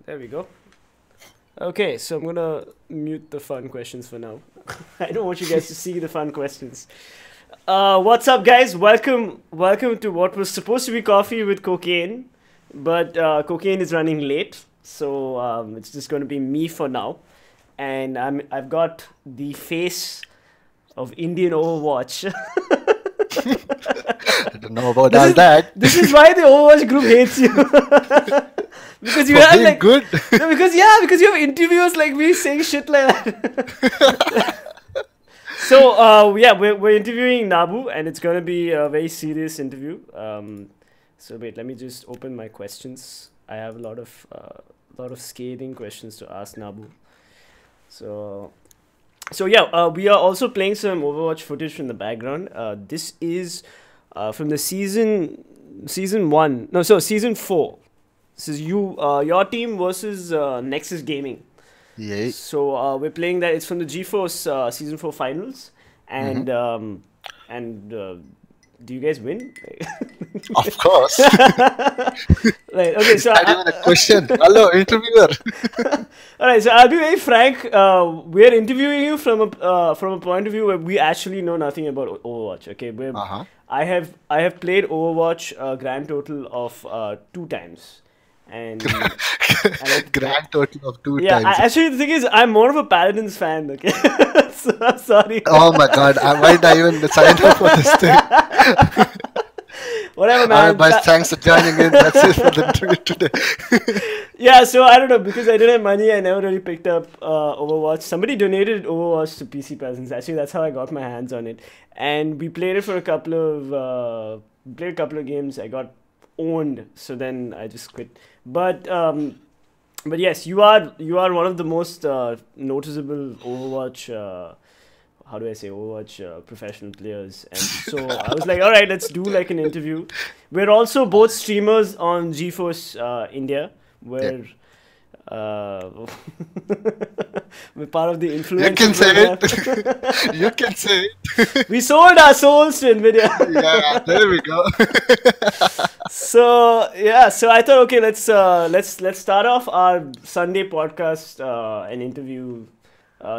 There we go. Okay, so I'm gonna mute the fun questions for now. I don't want you guys to see the fun questions. What's up, guys? Welcome to what was supposed to be coffee with cocaine, but cocaine is running late, so it's just gonna be me for now. And I've got the face of Indian Overwatch. I don't know about all that. This is why the Overwatch group hates you. Because you For have being like good. no, because you have interviewers like me saying shit like that. So we're interviewing Nabu, and it's gonna be a very serious interview. So wait, let me just open my questions. I have a lot of scathing questions to ask Nabu. So we are also playing some Overwatch footage from the background. This is from the season 1. No, so season 4. This is your team versus Nexus Gaming. Yeah. So we're playing that. It's from the GeForce season 4 finals, and do you guys win? Of course. Like, okay, so Not even a question. Hello, interviewer. all right, so I'll be very frank. We're interviewing you from a point of view where we actually know nothing about Overwatch. Okay, Uh-huh. I have played Overwatch a grand total of 2 times, and Grand total of two yeah, times. actually the thing is, I'm more of a Paladins fan. Okay, so I'm sorry. Oh my god, why did I even sign up for this thing? Whatever, Alright, man. guys, thanks for joining in. That's it for the interview today. Yeah, so I don't know, because I didn't have money, I never really picked up Overwatch. Somebody donated Overwatch to PC Peasants. Actually, that's how I got my hands on it, and we played it for a couple of games. I got owned, so then I just quit. But yes, you are one of the most noticeable Overwatch. How do I say Overwatch professional players, and so I was like, all right, let's do like an interview. We're also both streamers on GeForce India, where we're part of the You influencer can say program. it. You can say it. We sold our souls to Nvidia. Yeah, there we go. So yeah, so I thought, okay, let's start off our Sunday podcast and interview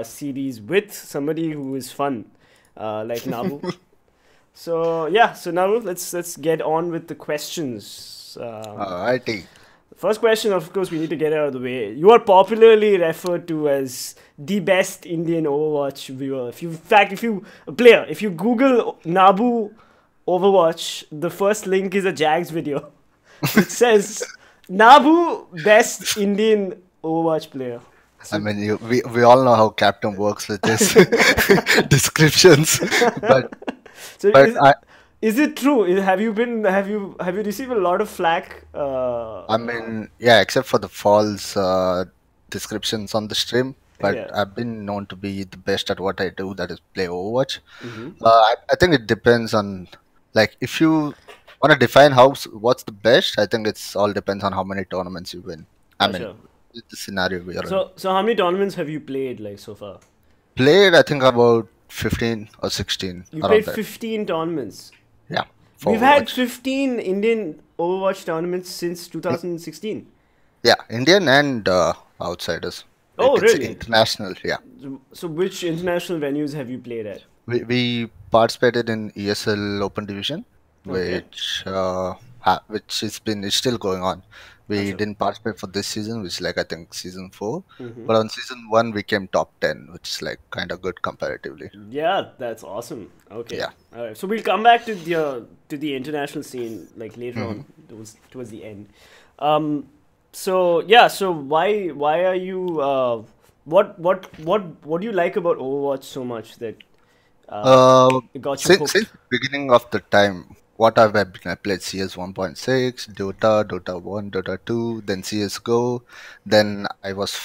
series with somebody who is fun, like Nabu. So yeah, so now let's get on with the questions. Alrighty. First question, of course, we need to get out of the way. You are popularly referred to as the best Indian Overwatch viewer. If you Google Nabu Overwatch, the first link is a Jags video. It says Nabu best Indian Overwatch player. I mean, we all know how Captain works with his descriptions, but So but is it true? Have you received a lot of flack? I mean, yeah, except for the false descriptions on the stream, but Yeah. I've been known to be the best at what I do, that is play Overwatch. Mm-hmm. I think it depends on, like, if you want to define what's the best, I think it's all depends on how many tournaments you win. I mean, Sure. with the scenario we are in. So how many tournaments have you played like so far? Played, I think about 15 or 16 You around played that. 15 tournaments. Yeah, for We've had Overwatch. 15 Indian Overwatch tournaments since 2016. Yeah, Indian and outsiders. Oh, It's really? international. Yeah. So which international venues have you played at? We participated in ESL Open Division, Okay. which it's still going on. We Gotcha. didn't participate for this season, which is like I think season 4, Mm-hmm. but on season 1 we came top 10, which is like kind of good comparatively. Yeah, that's awesome. Okay. Yeah. All right. So we'll come back to the international scene like later on towards the end. So yeah. So why are you what do you like about Overwatch so much that it got you Since hooked? the beginning of the time, what have I been? I played CS 1.6, Dota 1, Dota 2, then CS:GO. Then I was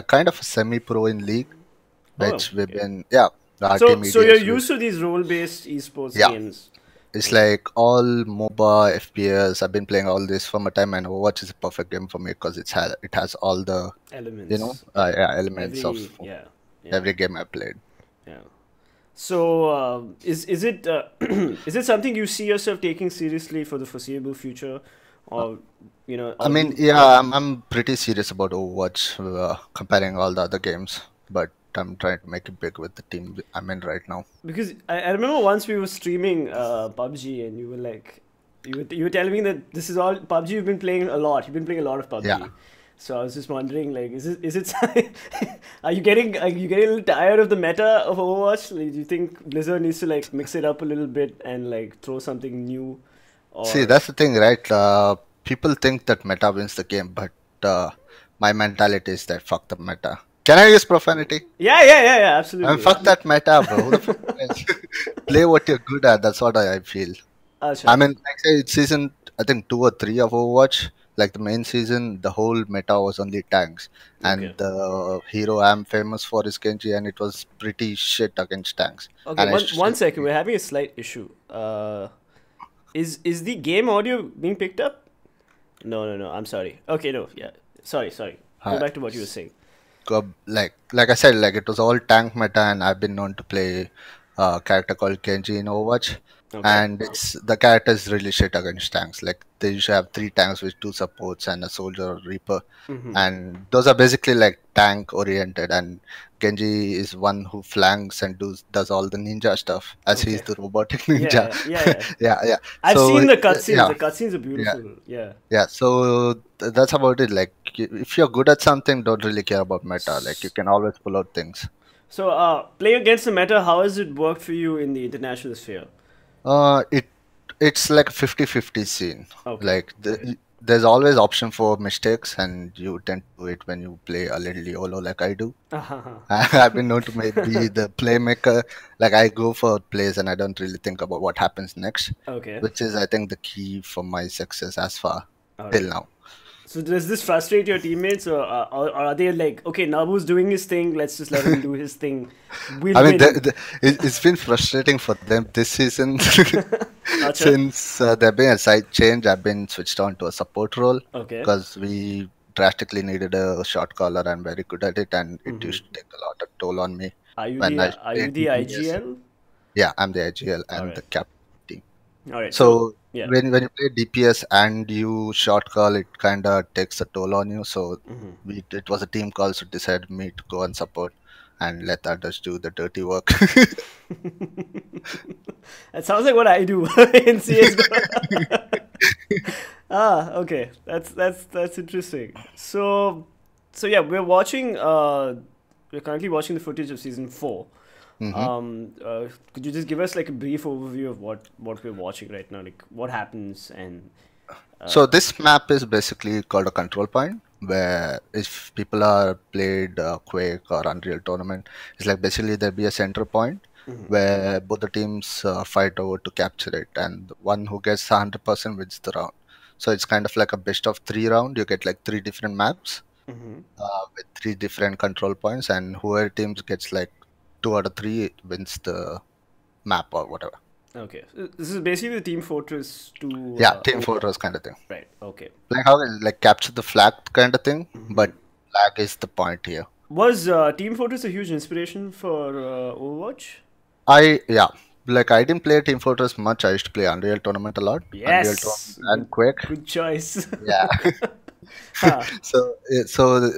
kind of a semi-pro in League, Oh, which we've okay. been, yeah, the RT So you're medias. used to these role-based esports Yeah, games. it's like all MOBA, FPS. I've been playing all this from a time, and Overwatch is a perfect game for me because it has all the Elements. yeah, elements of Yeah. every game I played. Yeah. So is it is it something you see yourself taking seriously for the foreseeable future, or I or do mean, you? yeah, I'm pretty serious about Overwatch, comparing all the other games, but I'm trying to make it big with the team I'm in right now. Because I remember once we were streaming PUBG and you were like, you were telling me that this is all PUBG. You've been playing a lot. You've been playing a lot of Yeah. PUBG. So I was just wondering, like, is it are you getting a little tired of the meta of Overwatch? Like, do you think Blizzard needs to like mix it up a little bit and like throw something new, See, or that's the thing, right? People think that meta wins the game, but uh, my mentality is that fuck the meta. Can I use profanity? yeah, yeah, yeah, yeah, I mean, absolutely. fuck that meta, bro. Who the fuck cares? Play what you're good at. That's what I feel. I Acha. mean, like say it's season, I think 2 or 3 of Overwatch. Like the main season, the whole meta was only tanks, Okay. and the hero I'm famous for is Genji, and it was pretty shit against tanks. Okay. And I One still, second. We're having a slight issue. Is the game audio being picked up? No, no, no. I'm sorry. Okay, no. Yeah. Sorry, sorry. Go uh, back to what you were saying. like I said, like it was all tank meta, and I've been known to play a character called Genji in Overwatch, Okay. and it's the character is really shit against tanks. Like they usually have 3 tanks with 2 supports and a soldier or reaper, Mm-hmm. and those are basically like tank oriented. And Genji is one who flanks and does all the ninja stuff, as he's Okay. the robotic Yeah, ninja. yeah, yeah, yeah. Yeah, yeah. I've So seen the cutscenes. yeah, The cutscenes are yeah. beautiful. Yeah. Yeah, so that's about it. Like, if you're good at something, don't really care about meta. Like, you S- can always pull out things. So, playing against the meta, how has it worked for you in the international sphere? It it's like a 50-50 scene. Okay. Like, there's always option for mistakes, and you tend to do it when you play a little YOLO like I do. Uh-huh. I've been known to be the playmaker. Like, I go for plays, and I don't really think about what happens next, Okay. which is, I think, the key for my success as far All till right. now. So does this frustrate your teammates, or are they like, okay, Nabu's doing his thing, let's just let him do his thing, we'll I mean, win. it's been frustrating for them this season Acha. since there been a side change. I've been switched on to a support role Okay. because we drastically needed a shot caller. I'm very good at it, and it Mm-hmm. used to take a lot of toll on me Are you when the I are you played the DPS. IGL? Yeah, I'm the IGL All and the right. captain. All right. So So yeah. when you play DPS and you short call, it kind of takes a toll on you. So Mm-hmm. it was a team call, so decided me to go and support and let others do the dirty work. That sounds like what I do in CS:GO. Okay. That's interesting. So yeah, we're currently watching the footage of season 4. Hmm. Could you just give us like a brief overview of what we're watching right now, like what happens and So this map is basically called a control point, where if people are played Quake or Unreal Tournament, it's like basically there'll be a center point where both the teams fight over to capture it, and the one who gets 100% wins the round. So it's kind of like a best of 3 round. You get like 3 different maps with 3 different control points, and whoever teams gets like 2 out of 3 wins the map or whatever. okay. So this is basically the Team Fortress 2 Yeah, Team Overwatch. Fortress kind of thing. Right. Okay. Like how like capture the flag kind of thing, but flag is the point here. Was Team Fortress a huge inspiration for Overwatch? Yeah, like I didn't play Team Fortress much. I used to play Unreal Tournament a lot, Unreal Tournament Yes. and Quake. Good choice. Yeah, Huh. so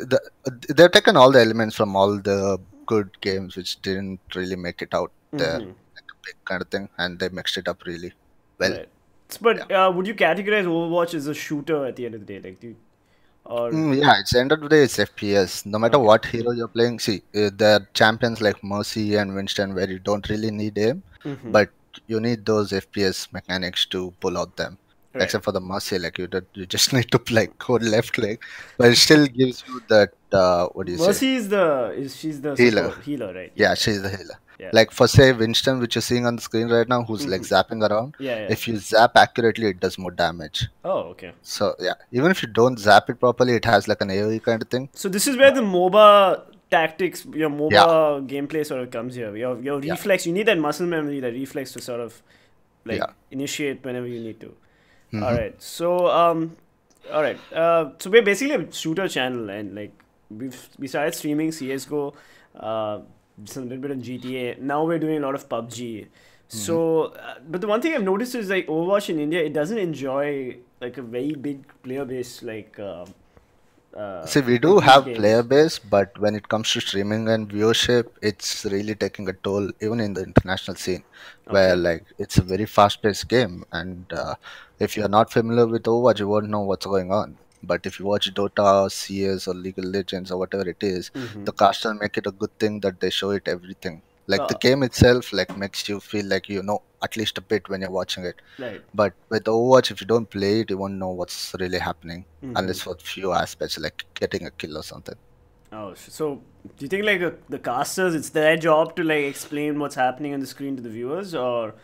they've taken all the elements from all the good games which didn't really make it out there, like a big kind of thing, and they mixed it up really well. Right. Yeah. But would you categorize Overwatch as a shooter at the end of the day? Like, or Yeah, it's end of the day, it's FPS. No matter okay. what hero you're playing, see, there are champions like Mercy and Winston where you don't really need aim, but you need those FPS mechanics to pull out them. Right. Except for the Mercy, like you just need to like hold left leg, but it still gives you that what do you say, Mercy is she's the healer. support healer, right? Yeah. Yeah, she's the healer. Yeah. Like for say Winston, which you're seeing on the screen right now, who's like zapping around. Yeah. Yeah. If you zap accurately, it does more damage. Oh, okay. So yeah, even if you don't zap it properly, it has like an AoE kind of thing. So this is where the MOBA tactics, your Yeah, MOBA gameplay sort of comes here. Your yeah, reflex, you need that muscle memory, that reflex to sort of like yeah. initiate whenever you need to. All Hmm. right. So all right. So we're basically a shooter channel, and like we started streaming CS:GO, some little bit of GTA. Now we're doing a lot of PUBG. Hmm. So, but the one thing I've noticed is like Overwatch in India, it doesn't enjoy like a very big player base See, we do like these have player games. base, but when it comes to streaming and viewership, it's really taking a toll, even in the international scene, where Okay. like it's a very fast-paced game, and if you're not familiar with Overwatch, you won't know what's going on. But if you watch Dota, CS, or League of Legends, or whatever it is, Mm-hmm. the casters make it a good thing that they show it everything. Like the Uh, game itself, like makes you feel like you know at least a bit when you're watching it. right. But with Overwatch, if you don't play it, you won't know what's really happening Mm-hmm. unless for few aspects like getting a kill or something. Oh, so do you think like the casters, it's their job to like explain what's happening on the screen to the viewers, or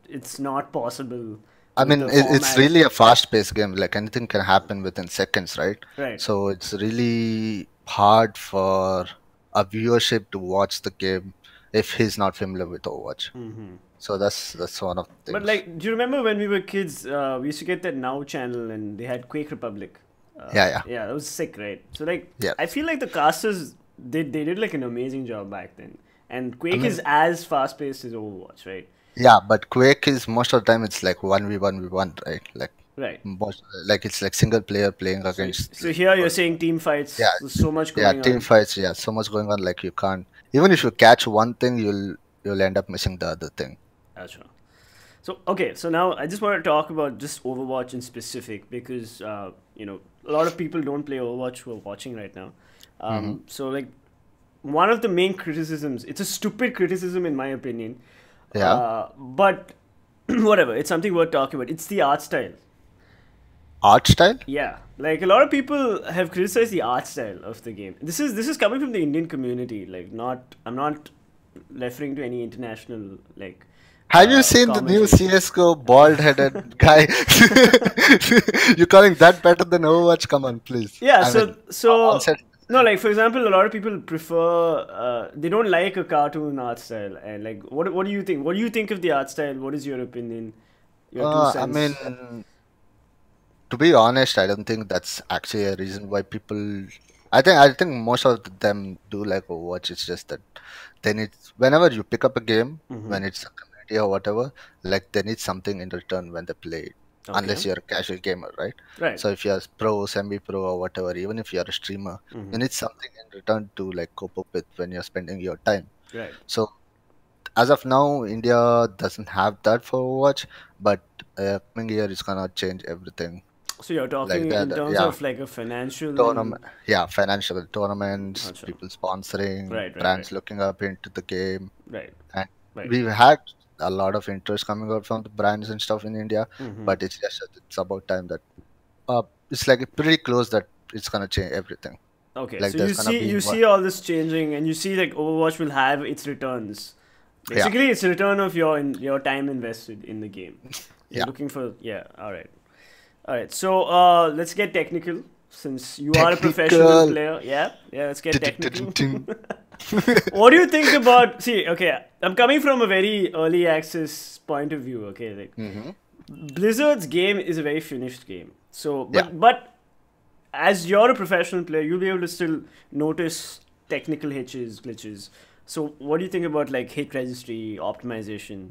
it's not possible I with mean, the it's format? really a fast-paced game. Like anything can happen within seconds, right? Right. So it's really hard for a viewership to watch the game if he's not familiar with Overwatch. Mm-hmm. So that's one of the But things. like, do you remember when we were kids? We used to get that Now channel, and they had Quake Republic. Yeah, yeah, Yeah, that was sick, right? So like, yeah. I feel like the casters they did like an amazing job back then. And I Quake is mean, as fast paced as Overwatch, right? yeah, but Quake is most of the time it's like 1v1v1, right? Like Right. most, like it's like single player playing So against so like here you're person. saying team Yeah, fights. There's so much yeah, going team on. fights. Yeah, so much going on. Like you can't. Even if you catch one thing, you'll end up missing the other thing. That's right. So okay, so now I just want to talk about just Overwatch in specific because a lot of people don't play Overwatch who are watching right now. Hmm. So like one of the main criticisms, it's a stupid criticism in my opinion, Yeah, but whatever, it's something worth talking about. It's the art style. art style. Yeah, like a lot of people have criticized the art style of the game. This is coming from the Indian community. Like not, I'm not referring to any international like Have you seen the new commentary. CS:GO bald-headed guy? You calling that better than Overwatch? Come on, please. Yeah, I mean, on so set. no, like for example, a lot of people prefer they don't like a cartoon art style, and like what do you think? What do you think of the art style? What is your opinion? Your two I cents? mean, to be honest, I don't think that's actually a reason why people. I think most of them do like Overwatch. It's just that they need whenever you pick up a game, Mm-hmm. when it's a community or whatever, like they need something in return when they play it. Okay, Unless you're a casual gamer, right? right. So if you're pro, semi-pro, or whatever, even if you're a streamer, Mm-hmm. you need something in return to like cope up with when you're spending your time. Right. So as of now, India doesn't have that for Overwatch, but coming year is gonna change everything. So you're Like talking that, in terms yeah, of like a financial tournament, and yeah, financial tournaments, Acha. people sponsoring, Right, right, right, brands looking up into the game, right, and right. we've had a lot of interest coming out from the brands and stuff in India. Mm-hmm. But it's just that it's about time that it's like pretty close that it's gonna change everything. Okay, Like so there's gonna be you one, see all this changing, and you see like Overwatch will have its returns. yeah, Basically, it's a return of your time invested in the game. You're yeah, looking for yeah. All right. So let's get technical since you are a professional technical. player. Yeah, yeah. Let's get technical. Tin-tin-tin-tin. What do you think about? See, okay, I'm coming from a very early access point of view. Okay, like Hmm. Blizzard's game is a very finished game. So, Yeah. but as you're a professional player, you'll be able to still notice technical hitches, glitches. So, what do you think about like hit registry optimization?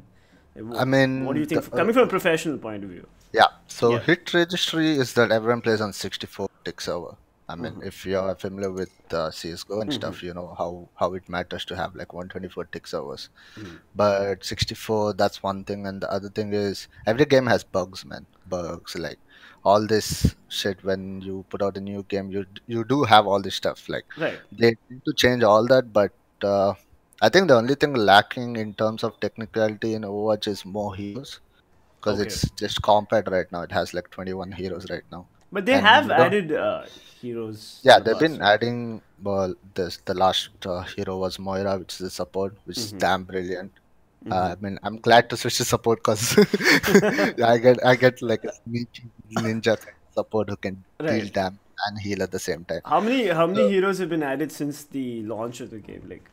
Like, I what do you mean, think coming from a professional point of view? yeah. So Yeah. hit registry is that everyone plays on 64 tick server. I mean, Mm-hmm. if you're familiar with CS:GO and Mm-hmm. stuff, you know how it matters to have like 124 tick servers. Mm-hmm. But 64, that's one thing, and the other thing is every game has bugs, man. Bugs like all this shit. When you put out a new game, you do have all this stuff. Like Right. they need to change all that, but uh, I think the only thing lacking in terms of technicality in Overwatch is more heroes because Okay. it's just compact right now. It has like 21 heroes right now, But they and have you don't. added heroes in Yeah, the they've past, been right? adding. Well, this the last hero was Moira, which is a support, which is Mm-hmm. damn brilliant. Mm-hmm. I mean, I'm glad to switch to support because I get like a sneaky ninja kind of support who can deal Right. damage and heal at the same time. How many So, heroes have been added since the launch of the game? Like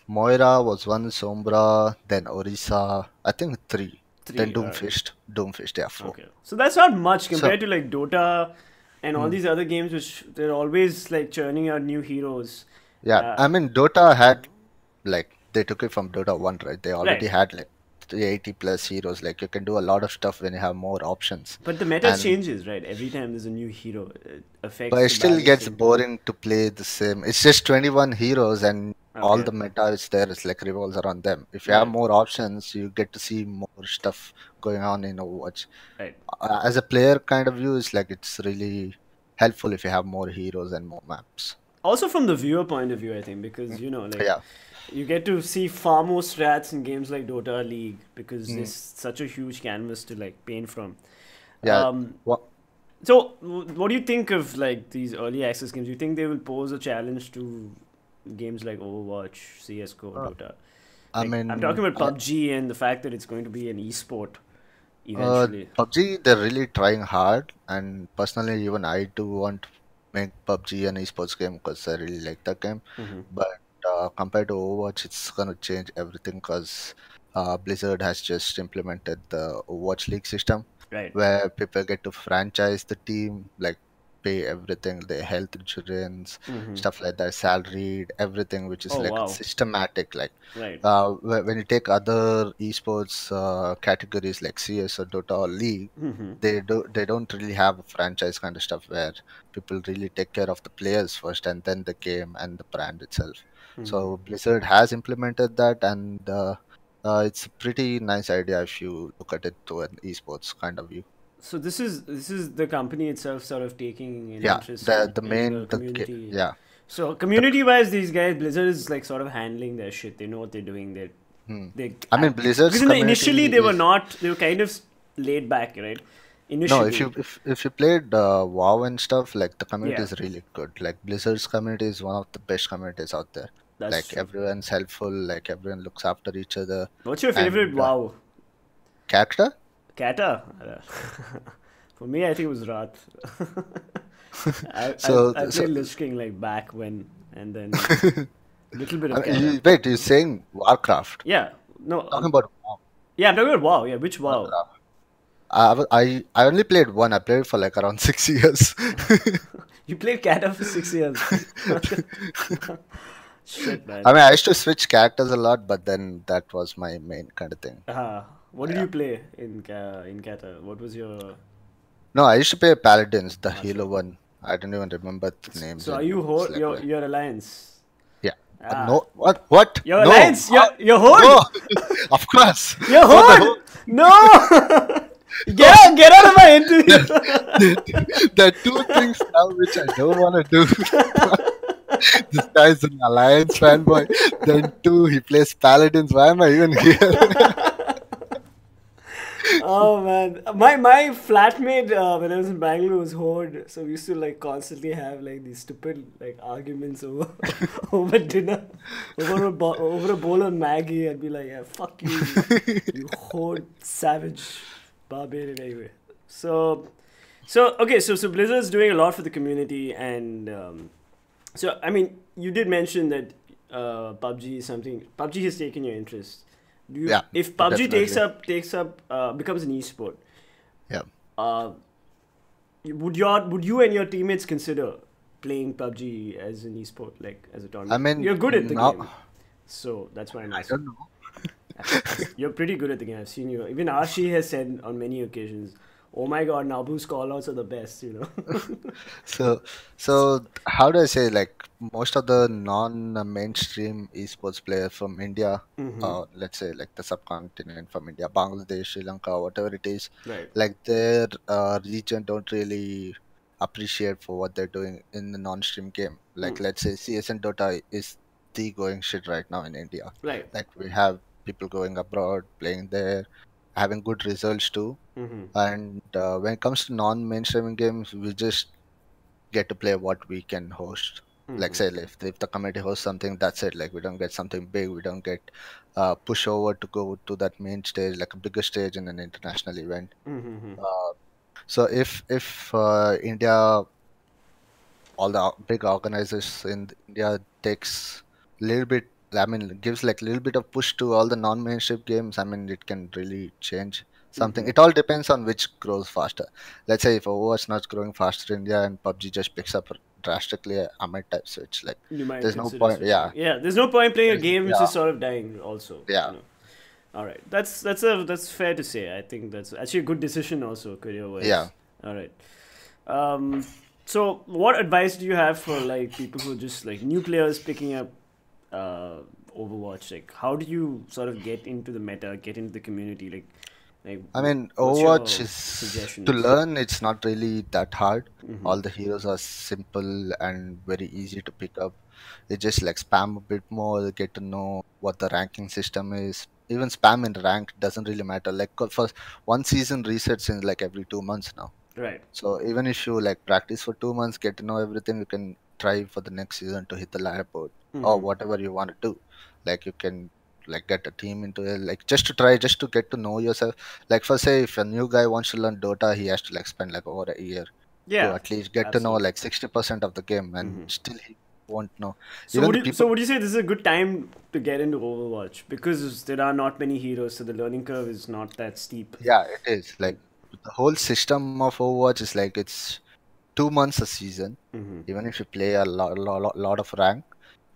Moira was one, Sombra, then Orisa. I think three. Then three. All right. Doomfist, yeah, four. Okay. So that's not much So, compared to like Dota and all hmm, these other games, which they're always like churning out new heroes. yeah, Uh, I mean, Dota had like they took it from Dota 1, right? They already right. had like 80 plus heroes. Like you can do a lot of stuff when you have more options. But the meta And changes, right? Every time there's a new hero, it but affects it the still gets balancing. boring to play the same. It's just 21 heroes, and all Okay, the meta is there. It's like revolves around them. If you have right, more options, you get to see more stuff going on in Overwatch. right. As a player kind of view, it's like it's really helpful if you have more heroes and more maps. Also from the viewer point of view, I think, because Mm. like Yeah. you get to see far more strats in games like Dota League because Mm. there's such a huge canvas to like paint from. Yeah. Um, What? so what do you think of like these early access games? Do you think they will pose a challenge to games like Overwatch, CS:GO, Uh, Dota? I Like I'm talking mean, about PUBG and the fact that it's going to be an esport Uh, eventually. PUBG, they're really trying hard, and personally, even I do want to make PUBG an esports game because I really like that game. Hmm. But compared to Overwatch, it's gonna change everything because Blizzard has just implemented the Overwatch League system Right. where people get to franchise the team, like pay everything, their health insurance, Hmm. stuff like that, salaried, everything, which is Oh like wow. systematic. Like Right. when you take other esports categories like CS or Dota or League, Hmm. they don't really have a franchise kind of stuff where people really take care of the players first and then the game and the brand itself. Hmm. So Blizzard has implemented that, and it's a pretty nice idea if you look at it to an esports kind of view. So this is the company itself sort of taking an Yeah, interest the in the main community. yeah So the community wise, these guys, Blizzard is like sort of handling their shit. They know what they're doing. hmm. They I mean because Blizzard's initially community they were is. not. They were kind of laid back, right? No, if you Initially, if you played WoW and stuff, like the community yeah, is really good. Like Blizzard's community is one of the best communities out there. that's Like true. everyone's helpful, like everyone looks after each other, What's your favorite and WoW? character. Kata? For me, I think it was Wrath. So I so played Lich King like back when, and then little bit of Kata. wait, you're saying Warcraft? Yeah, no, Talking about WoW, yeah, I'm talking about WoW. Yeah, which WoW? Warcraft. I only played one. I played for like around 6 years. You played Kata for 6 years. Shit, man. I mean, I used to switch characters a lot, but then that was my main kind of thing. What did Yeah. you play in Kata? What was your? No, I used to play Paladins, the Sure. Halo one. I don't even remember the names So are you anymore. It's like your alliance? yeah. Ah, No, what? What? your No. alliance. How? Your horde. No. Of course. Your What the horde. hell? No. No. Get out of my interview. There are two things now which I don't want to do. This guy's an Alliance fanboy. Then two, he plays Paladins. Why am I even here? Oh man, my flatmate when I was in Bangalore was horde, so we used to like constantly have like these stupid like arguments over over dinner, over a bowl of Maggie. I'd be like, yeah, fuck you, you horde savage barbarian. Anyway, so okay, so Blizzard's doing a lot for the community, and so I mean, you did mention that PUBG is something. PUBG has taken your interest. Do you, Yeah, if PUBG definitely. takes up becomes an esport, Yeah. uh, would you and your teammates consider playing PUBG as an esport, like as a I tournament? mean, You're good at the now game, so that's why I'm I asking. don't know. You're pretty good at the game. I've seen you. Even Ashi has said on many occasions, "Oh my God, Nabu's callouts are the best." So, so how do I say, like most of the non-mainstream esports players from India, Mm-hmm. let's say like the subcontinent from India, Bangladesh, Sri Lanka, whatever it is, Right. like their region don't really appreciate for what they're doing in the non-stream game. Mm. Like let's say CS and Dota is the going shit right now in India. Right. Like we have people going abroad, playing there, having good results too. Mm-hmm. And when it comes to non-mainstream games, we just get to play what we can host. Like Mm-hmm. say if the community hosts something, that's it. Like we don't get something big, we don't get push over to go to that main stage, like a bigger stage in an international event. Mm-hmm. Uh, so if India, all the big organizers in India takes little bit, I mean, gives like little bit of push to all the non-mainstream games. I mean, it can really change something. Mm-hmm. It all depends on which grows faster. Let's say if Overwatch not growing faster in India and PUBG just picks up drastically, I might type switch. Like, You might there's no consider point. switching. Yeah, Yeah, there's no point playing a game which yeah, is sort of dying. Also, yeah. All right. That's fair to say. I think that's actually a good decision also career Yeah. wise. All right. Um, so what advice do you have for like people who are just like new players picking up uh, Overwatch? Like, how do you sort of get into the meta, get into the community? Like I mean, what's Overwatch your is to suggestions? learn, it's not really that hard. Mm-hmm. All the heroes are simple and very easy to pick up. You just like spam a bit more, get to know what the ranking system is. Even spam in rank doesn't really matter. Like for one season resets in like every 2 months now. Right. So even if you like practice for 2 months, get to know everything, you can try for the next season to hit the ladder board or Mm-hmm. whatever you want to do. Like you can like get a team into it, like just to try, just to get to know yourself. Like for say, if a new guy wants to learn Dota, he has to like spend like over a year to Yeah. at least get to know Absolutely. like 60% of the game, and Mm-hmm. still he won't know. So Even would the you people, so would you say this is a good time to get into Overwatch because there are not many heroes, so the learning curve is not that steep. yeah, it is like the whole system of Overwatch is like it's 2 months a season. Mm-hmm. Even if you play a lot of rank,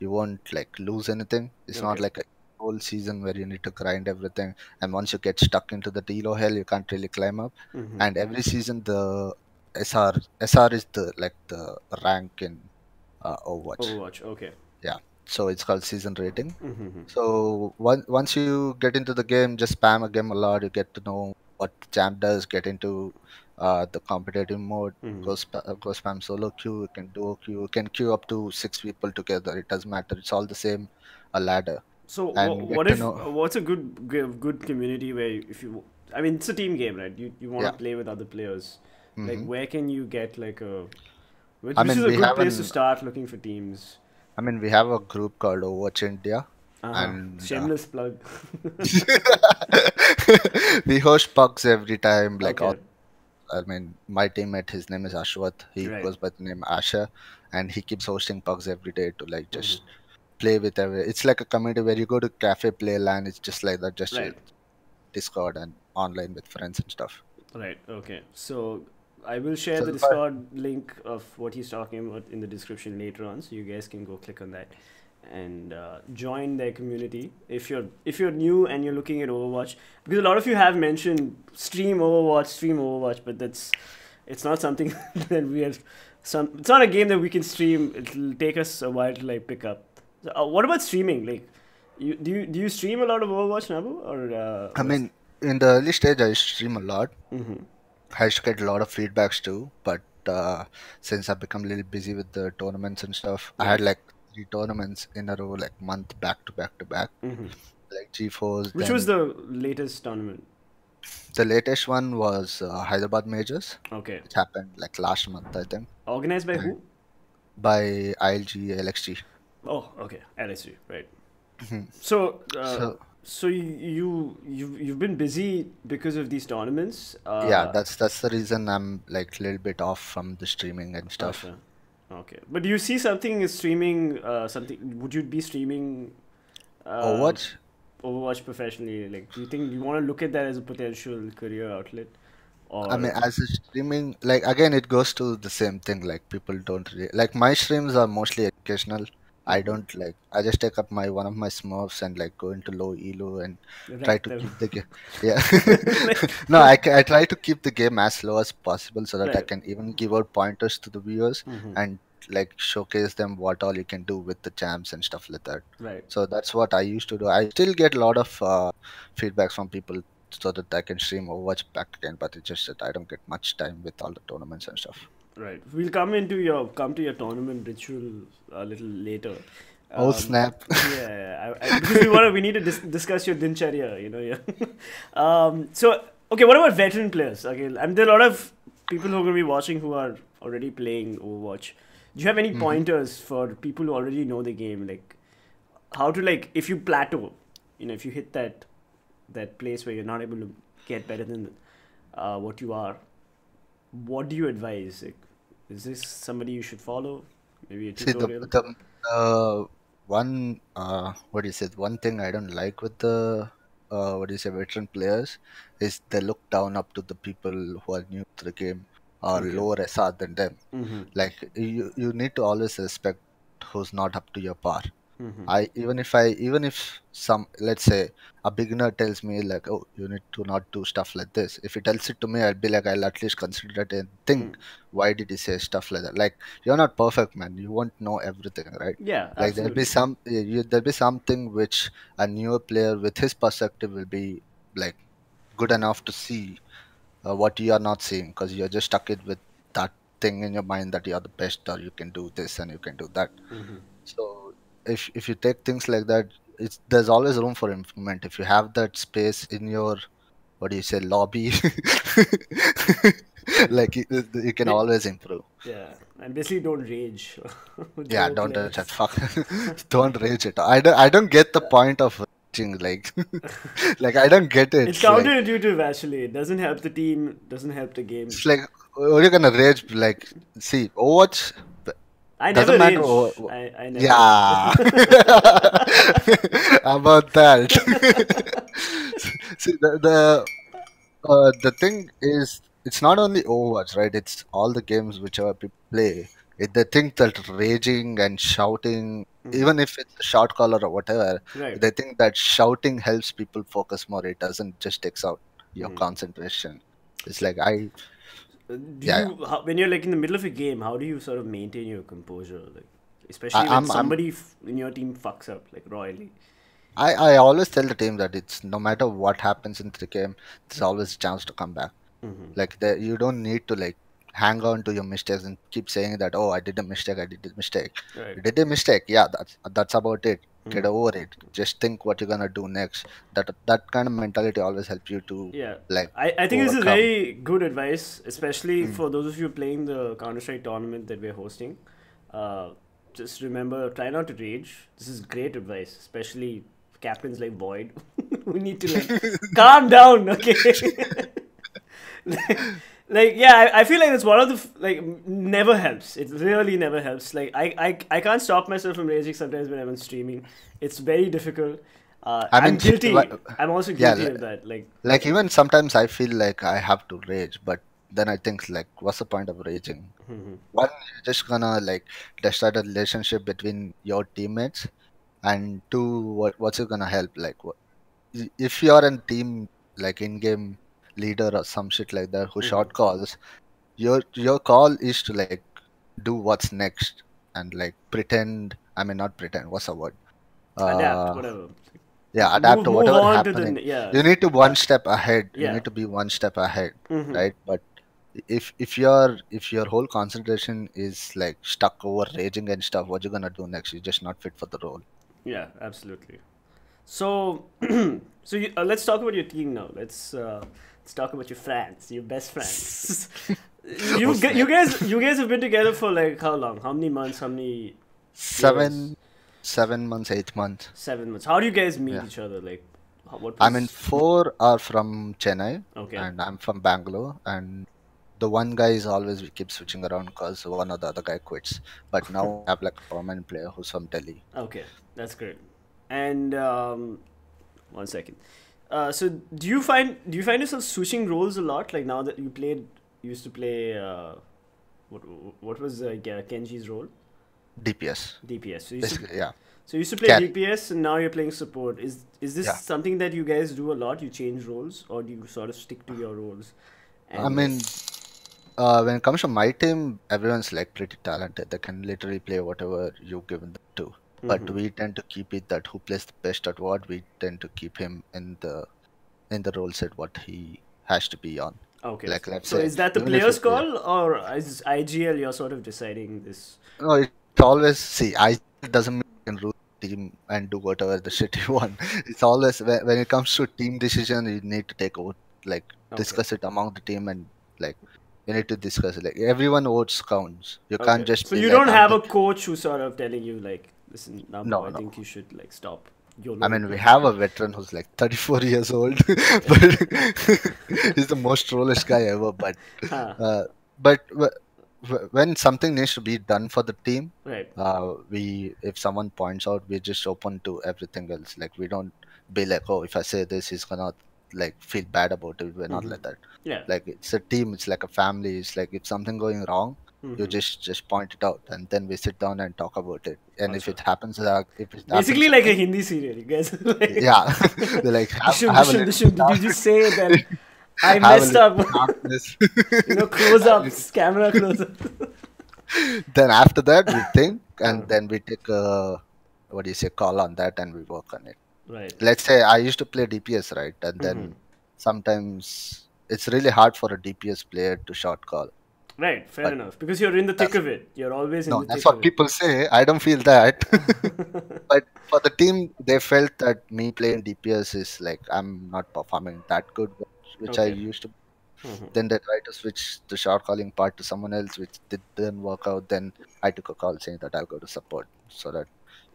you won't like lose anything. It's not Okay. like a whole season where you need to grind everything. And once you get stuck into the Delo hell, you can't really climb up. Mm-hmm. And every season, the SR is the like the rank in Overwatch. Overwatch. Okay. Yeah, so it's called season rating. Mm-hmm. So once you get into the game, just spam a game a lot. You get to know what the champ does. Get into the competitive mode. Mm-hmm. Go spam solo queue. You can duo queue. You can queue up to 6 people together. It doesn't matter. It's all the same a ladder, So and get what to if know. what's a good community where if you I mean it's a team game, right? You want Yeah. to play with other players. Like hmm where can you get like a I which is mean, a we good have place to an. start looking for teams? I mean, we have a group called Overwatch India, Uh-huh. and Shameless plug. we host pugs every time. Like Okay. I mean, my teammate, his name is Ashwath. He Right. goes by the name Asha, and he keeps hosting pugs every day to like just Mm-hmm. play with every. It's like a community where you go to cafe, play LAN. It's just like that, just Right. Discord and online with friends and stuff. Right. Okay. So I will share So the if I, Discord link of what he's talking about in the description later on, so you guys can go click on that and join their community if you're new and you're looking at Overwatch. Because a lot of you have mentioned stream Overwatch, but it's not something that we are. It's not a game that we can stream. It'll take us a while to like pick up. So, what about streaming? Like, do you stream a lot of Overwatch, Nabu, or I what's? mean, in the early stage, I stream a lot. Mm-hmm. I used to get a lot of feedbacks too, but since I've become a little busy with the tournaments and stuff, I had Right. like 3 tournaments in a row, like month back to back to back, Mm-hmm. like G4s. Which was Then the latest tournament? the latest one was Hyderabad Majors, Okay. which happened like last month, I think, Organized by and who? by ILG LXG. Oh, okay. LSU, right. Mhm. So, So you've been busy because of these tournaments. yeah, that's the reason I'm like a little bit off from the streaming and stuff. Sure. Okay. But do you see something is streaming? Something? Would you be streaming uh, Overwatch, Overwatch professionally? Like, do you think you want to look at that as a potential career outlet, I mean, or as a streaming, like again, it goes to the same thing. Like people don't really like my streams are mostly educational. I Mhm. don't like. I just take up my one of my Smurfs and like go into low elo and try wreck to them? keep the game. Yeah, Like, no, I try to keep the game as slow as possible so that I right. can even give out pointers to the viewers Hmm. and like showcase them what all you can do with the champs and stuff like that. Right. So that's what I used to do. I still get a lot of feedbacks from people so that I can stream Overwatch back again. But it's just that I don't get much time with all the tournaments and stuff. Right. We'll come to your tournament ritual a little later. Oh Um, snap! yeah, because we need to discuss your dincharya. Yeah. So okay, what about veteran players? Okay, and there are a lot of people who are going to be watching who are already playing Overwatch. Do you have any hmm pointers for people who already know the game, like how to like if you plateau, if you hit that place where you're not able to get better than what you are, what do you advise? Like, is this somebody you should follow? Maybe a See tutorial? one what do you say? One thing I don't like with the what do you say veteran players is they look down up to the people who are new to the game or Okay. lower SR than them. Mm-hmm. Like you need to always respect who's not up to your par. Even if some, let's say, a beginner tells me like, oh, you need to not do stuff like this. If he tells it to me, I'll be like, I'll at least consider it and think, why did he say stuff like that? Like, you're not perfect, man. You won't know everything, right? Yeah, Like absolutely. there'll be something which a newer player with his perspective will be like good enough to see what you are not seeing, because you're just stuck it with that thing in your mind that you're the best or you can do this and you can do that. So if you take things like that, it's there's always room for improvement. If you have that space in your, what do you say, lobby, like you can Ba- always improve. yeah, and basically don't rage with Yeah, your don't rage it. players. Fuck, don't rage it. I don't get the point of raging. Like, like I don't get it. It's It's like, counterintuitive actually. It doesn't help the team, doesn't help the game. it's like, what are you gonna rage? Like, see, Overwatch I doesn't never matter. rage. I never rage. Yeah, about that. See, the thing is, it's not only Overwatch, right? It's all the games whichever people play. They think that raging and shouting, even if it's a shot caller or whatever, Right. they think that shouting helps people focus more. It doesn't just takes out your concentration. It's So, like I, do yeah, you when you're like in the middle of a game, how do you sort of maintain your composure, like I, especially when I'm somebody in your team fucks up like royally? I always tell the team that it's no matter what happens in the game, there's always a chance to come back. Like you don't need to like hang on to your mistakes and keep saying that, oh, I did a mistake, I did a mistake. Right. You did a mistake, yeah, that's about it. Get over it. Just think what you're gonna do next. That kind of mentality always helps you to Yeah, like I think this is overcome. very good advice, especially Mm. for those of you playing the Counter Strike tournament that we're hosting. Uh, just remember, try not to rage. This is great advice, especially captains like Boyd who need to like calm down. Okay, like yeah, I feel like it's one of the like never helps. It really never helps. Like I can't stop myself from raging sometimes when I'm streaming. It's very difficult. I I'm mean, guilty. I'm also yeah, guilty of that. Like like even sometimes I feel like I have to rage, but then I think like, what's the point of raging? One, you're just gonna like destroy the relationship between your teammates, and two, what's it gonna help? Like, if you're in team like in-game leader or some shit like that who short calls, your call is to like do what's next and like pretend. I mean, not pretend. What's the word? adapt, Uh, whatever. yeah, adapt to Move whatever on to happening. the yeah You need to one step ahead. You yeah. need to be one step ahead, right? But if your whole concentration is like stuck over raging and stuff, what you gonna do next? You're just not fit for the role. Yeah, absolutely. So, let's talk about your team now. Let's talk about your friends, your best friends. Oh, snap. You guys have been together for like how long? How many months? How many years? seven 7 months, 8 months. 7 months. How do you guys meet Yeah. each other? Like, what I mean, was four are from Chennai okay? and I'm from Bangalore. And the one guy is always we keep switching around because one or the other guy quits. But now we have like a permanent player who's from Delhi. Okay, that's great. And one second. So do you find yourself switching roles a lot? Like now that you used to play. What what was Kenji's role? DPS. DPS. Basically, yeah. So you used to play Carry. DPS and now you're playing support. Is this Yeah. something that you guys do a lot? You change roles or do you sort of stick to your roles? I And mean, when it comes to my team, everyone's like pretty talented. They can literally play whatever you given them to. But we tend to keep it that who plays the best at what, we tend to keep him in the role set what he has to be on. okay, Like, let's so say, is that the even if player's it, yeah, call or is IGL you're sort of deciding this? no, it's always, see, I doesn't mean you can rule the team and do whatever the shit you want. It's always when it comes to team decision, you need to take over, like Okay. discuss it among the team, and like you need to discuss it. Like everyone votes counts. You can't Okay. just So be you like, don't I'm have the, a coach who's sort of telling you like, listen, Nabu, no, I no. think you should like stop I YOLOing mean, we play. have a veteran who's like 34 years old, Okay. but he's the most trollish guy ever. But Huh. uh, but when something needs to be done for the team, Right. we if someone points out, we're just open to everything else. Like we don't be like, oh, if I say this, he's gonna like feel bad about it. We're not like that. Yeah. Like it's a team. It's like a family. It's like if something going wrong, You just point it out, and then we sit down and talk about it. And Acha. if it happens Basically like a again, Hindi serial. You guys are like yeah, they're like Dishum, have a Dishum, little Dishum. Did you dark, just say then I have a messed little up? darkness. Close Have a little. ups, camera close ups. Then after that, we think, Uh, and then we take a what do you say call on that, and we work on it. right. Let's say I used to play DPS, right? And Hmm. then sometimes it's really hard for a DPS player to short call. Right, fair But enough. Because you're in the thick that's of it. You're always in no, the that's thick of what it. people say. I don't feel that. But for the team, they felt that me playing DPS is like I'm not performing that good, which I Okay. used to. Hmm. Then they tried to switch the short calling part to someone else, which didn't work out. Then I took a call saying that I'll go to support so that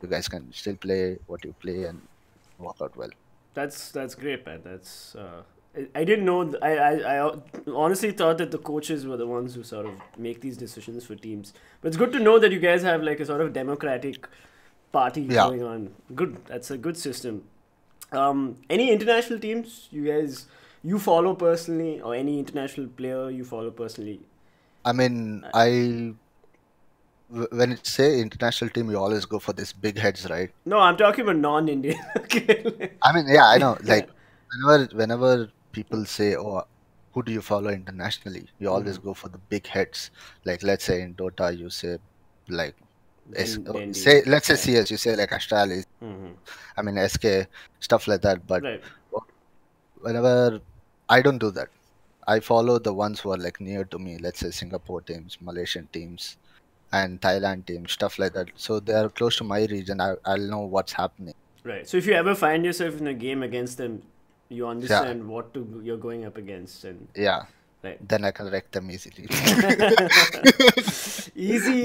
you guys can still play what you play and work out well. That's great, man. That's I didn't know. I honestly thought that the coaches were the ones who sort of make these decisions for teams. But it's good to know that you guys have like a sort of democratic party Yeah, going on. Good. That's a good system. Any international teams you follow personally, or any international player you follow personally? I mean, Uh, when it say international team, you always go for this big heads, right? no, I'm talking about non-Indian. Okay. I mean, yeah, I know. Yeah. Like whenever people say, "Oh, who do you follow internationally?" You always Hmm. go for the big heads. Like let's say in Dota, you say like Dendi. say let's say Yeah. CS, you say like Astralis. Hmm. I mean SK stuff like that. But Right. whenever I don't do that, I follow the ones who are like near to me. Let's say Singapore teams, Malaysian teams, and Thailand teams, stuff like that. So they are close to my region. I'll know what's happening. Right. So if you ever find yourself in a game against them, you Yeah, understand you're going up against, and yeah. right. Then I can wreck them easily.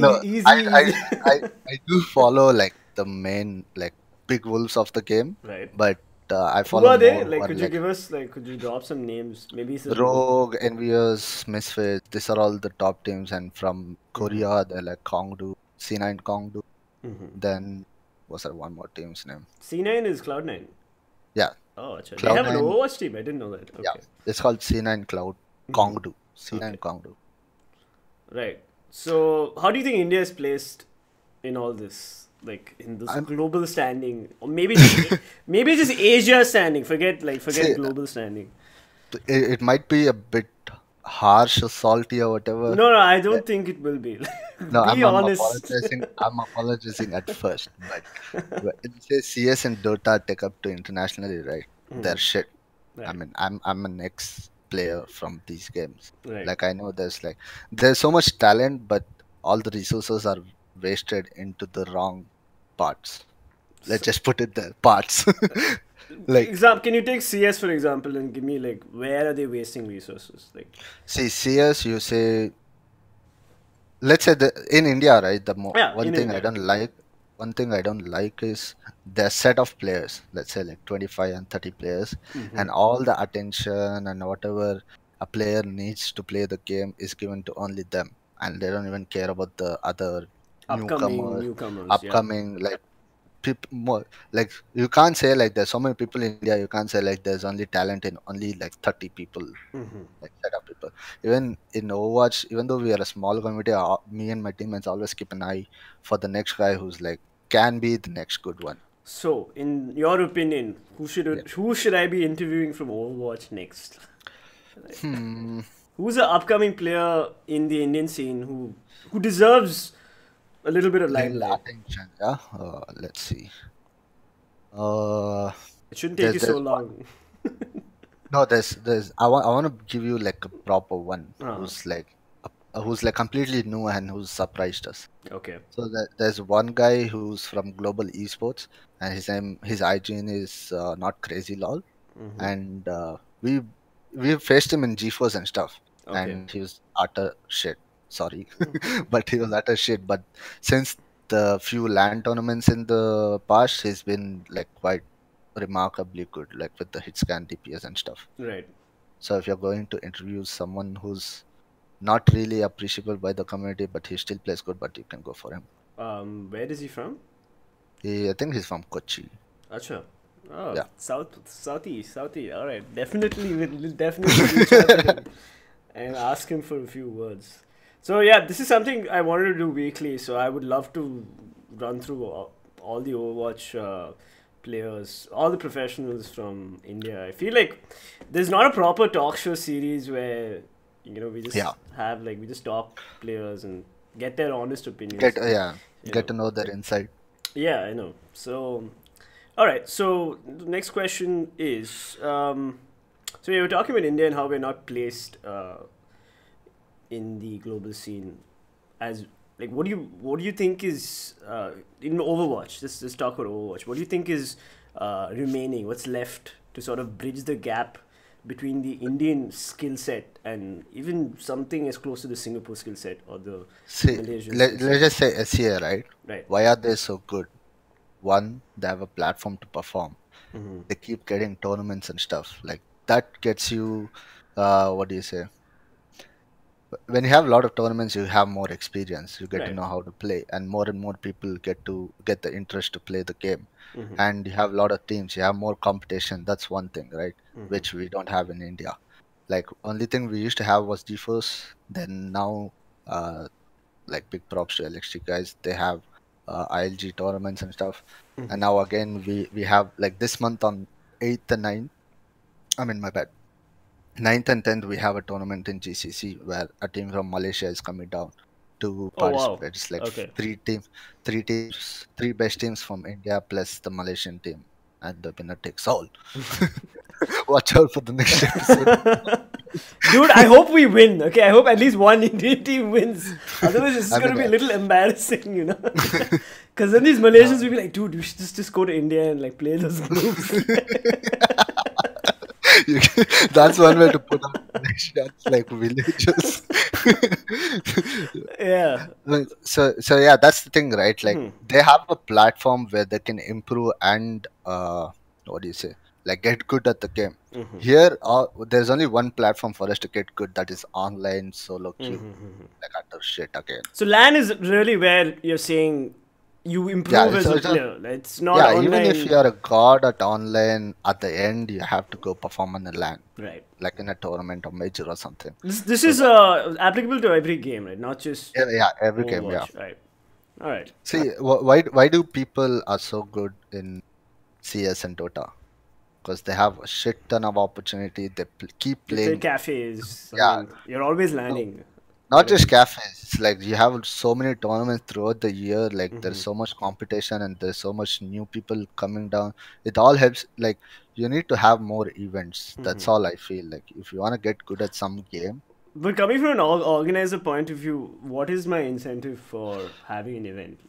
No, Easy, easy, I, I, easy. I, I do follow like the main like big wolves of the game, Right. but I Who follow are they? more who Like, are could you like give us like? Could you drop some names? Maybe some. Rogue, Envious, Misfits. These are all the top teams, and from Mm-hmm. Korea they're like Kongdu, C9 Kongdu. Mm-hmm. Then what's that one more team's name? C9 is Cloud9. Yeah, Oh, acha. They have an Cloud9. Overwatch team. I didn't know that. Yeah, Okay. it's called C9 Cloud Mm-hmm. Kongdu. C9 Okay. Kongdu. Right. So, how do you think India is placed in all this? Like in this I'm global standing, or maybe just Asia standing. Forget see. global standing. It might be a bit harsh or salty or whatever. No, no, I don't think it will be. No, Be I'm honest. apologizing. I'm apologizing at first, but it says CS and Dota take up to internationally, right? They're Mhm. shit. I Right, mean, I'm an ex-player from these games. right. Like I know there's so much talent, but all the resources are wasted into the wrong parts. Let's So, just put it there, parts. Like Can you take CS for example and give me like where are they wasting resources? Like, see CS, you say let's say in India, right? yeah, One in thing I India. don't like, one thing I don't like is the set of players. Let's say like 25 and 30 players, Hmm. and all the attention and whatever a player needs to play the game is given to only them, and they don't even care about the other Upcoming newcomers, newcomers, yeah. upcoming like people more like you can't say like there's so many people in India. You can't say like there's only talent in only like 30 people Hmm. like set of people. Even in Overwatch, even though we are a small community, me and my teammates always keep an eye for the next guy who's like can be the next good one. So, in your opinion, Yeah. who should I be interviewing from Overwatch next? Hmm. Who's an upcoming player in the Indian scene who deserves a little bit of Little limelight? attention. Yeah. Let's see. Uh, It shouldn't take there's you so there's one. long. No, there's I want to give you like a proper one Uh-huh. who's like completely new and who's surprised us. Okay. So there's one guy who's from Global Esports, and his IGN is not crazy lol, Mm-hmm. and we faced him in GeForce and stuff, Okay. and he was utter shit. Sorry, but he was utter shit. But since the few LAN tournaments in the past, he's been like quite remarkably good, like with the hit scan DPS and stuff. Right. So if you're going to interview someone who's not really appreciable by the community, but he still plays good, but you can go for him. Where is he from? I think he's from Kochi. Acha. Oh, Yeah. Southeast. All right. Definitely, we'll definitely reach out to him and ask him for a few words. So yeah, this is something I wanted to do weekly. So I would love to run through all the Overwatch players, all the professionals from India. I feel like there's not a proper talk show series where we Yeah, just have like we just talk players and get their honest get opinions. yeah, You get know, to know their insight. yeah, I know. So all right. So the next question is, so we were talking about India and how we're not placed in the global scene as like what do you think is in Overwatch? Let's talk about Overwatch. What do you think is remaining? What's left to sort of bridge the gap between the Indian skill set and even something as close to the Singapore skill set or the See, Malaysian skill let's set? just say SEA, right? Right. Why are they so good? One, they have a platform to perform. Mm-hmm. They keep getting tournaments and stuff. Like that gets you, what do you say? When you have a lot of tournaments, you have more experience. You get to Right. know how to play, and more people get to get the interest to play the game. Mm-hmm. And you have a lot of teams. You have more competition. That's one thing, right? Mm-hmm. Which we don't have in India. Like only thing we used to have was GeForce. Then now, uh, like big props to LXT guys. They have ILG tournaments and stuff. And Mm-hmm. now again, we have like this month on 8th and 9th. I mean, my bad. 9th and 10th, we have a tournament in GCC where a team from Malaysia is coming down to Oh wow. participate. It's like Okay. three teams, three best teams from India plus the Malaysian team, and the winner takes all. Watch out for the next episode. Dude, I hope we win. Okay, I hope at least one Indian team wins. Otherwise, it's I going mean, to be a little embarrassing. Because then these Malaysians will be like, dude, we should just go to India and like play those groups. that's one way to put on nations like villages. Yeah. So yeah, that's the thing, right? Like Hmm. they have a platform where they can improve and what do you say, like get good at the game. Mm-hmm. Here there's only one platform for us to get good, that is online solo queue. Like utter shit again. So LAN is really where you're saying you Yeah, improve as a player. It's not yeah, even if online. you're a god at online, at the end you have to go perform on a LAN, Right. like in a tournament or major or something. This So is applicable to every game, right? Not just yeah, every game, yeah. Overwatch. Right. All right. See, why do people are so good in CS and Dota? Because they have a shit ton of opportunity. They keep They play playing. cafes. I Yeah, mean, you're always no, landing. not Whatever. just cafes. Like you have so many tournaments throughout the year. Like there's Mm-hmm. so much competition and there's so much new people coming down. It all helps. Like you need to have more events. That's Mm-hmm. all I feel. Like if you want to get good at some game, But coming from an organizer point of view, what is my incentive for having an event?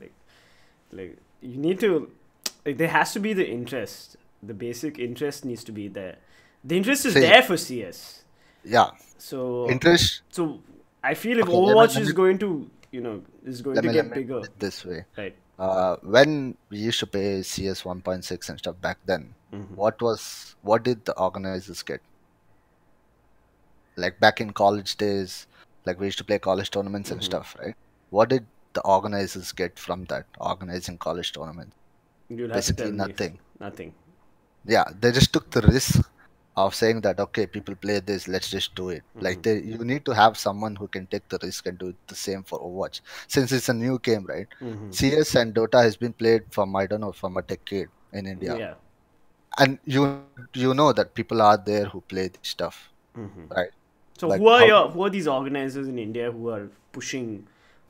Like you need to, like, there has to be the interest. The basic interest needs to be there. The interest is see, there for CS. yeah, So, interest. so I feel if Okay, let me Overwatch is going to, is going to let get me put bigger, it this way. right? When we used to pay CS 1.6 and stuff back then, Mm-hmm. what did the organizers get? Like back in college days, like we used to play college tournaments and Mm-hmm. stuff, right? What did the organizers get from that organizing college tournaments? You'll have to Basically tell me. nothing. Nothing. Yeah, they just took the risk of saying that okay, people play this, let's just do it. Mm-hmm. Like you need to have someone who can take the risk and do the same for Overwatch, since it's a new game, right? Mm-hmm. CS and Dota has been played from, I don't know, from a decade in India, Yeah. and you know that people are there who play this stuff, Mm-hmm. right? So Like how who are these organizers in India who are pushing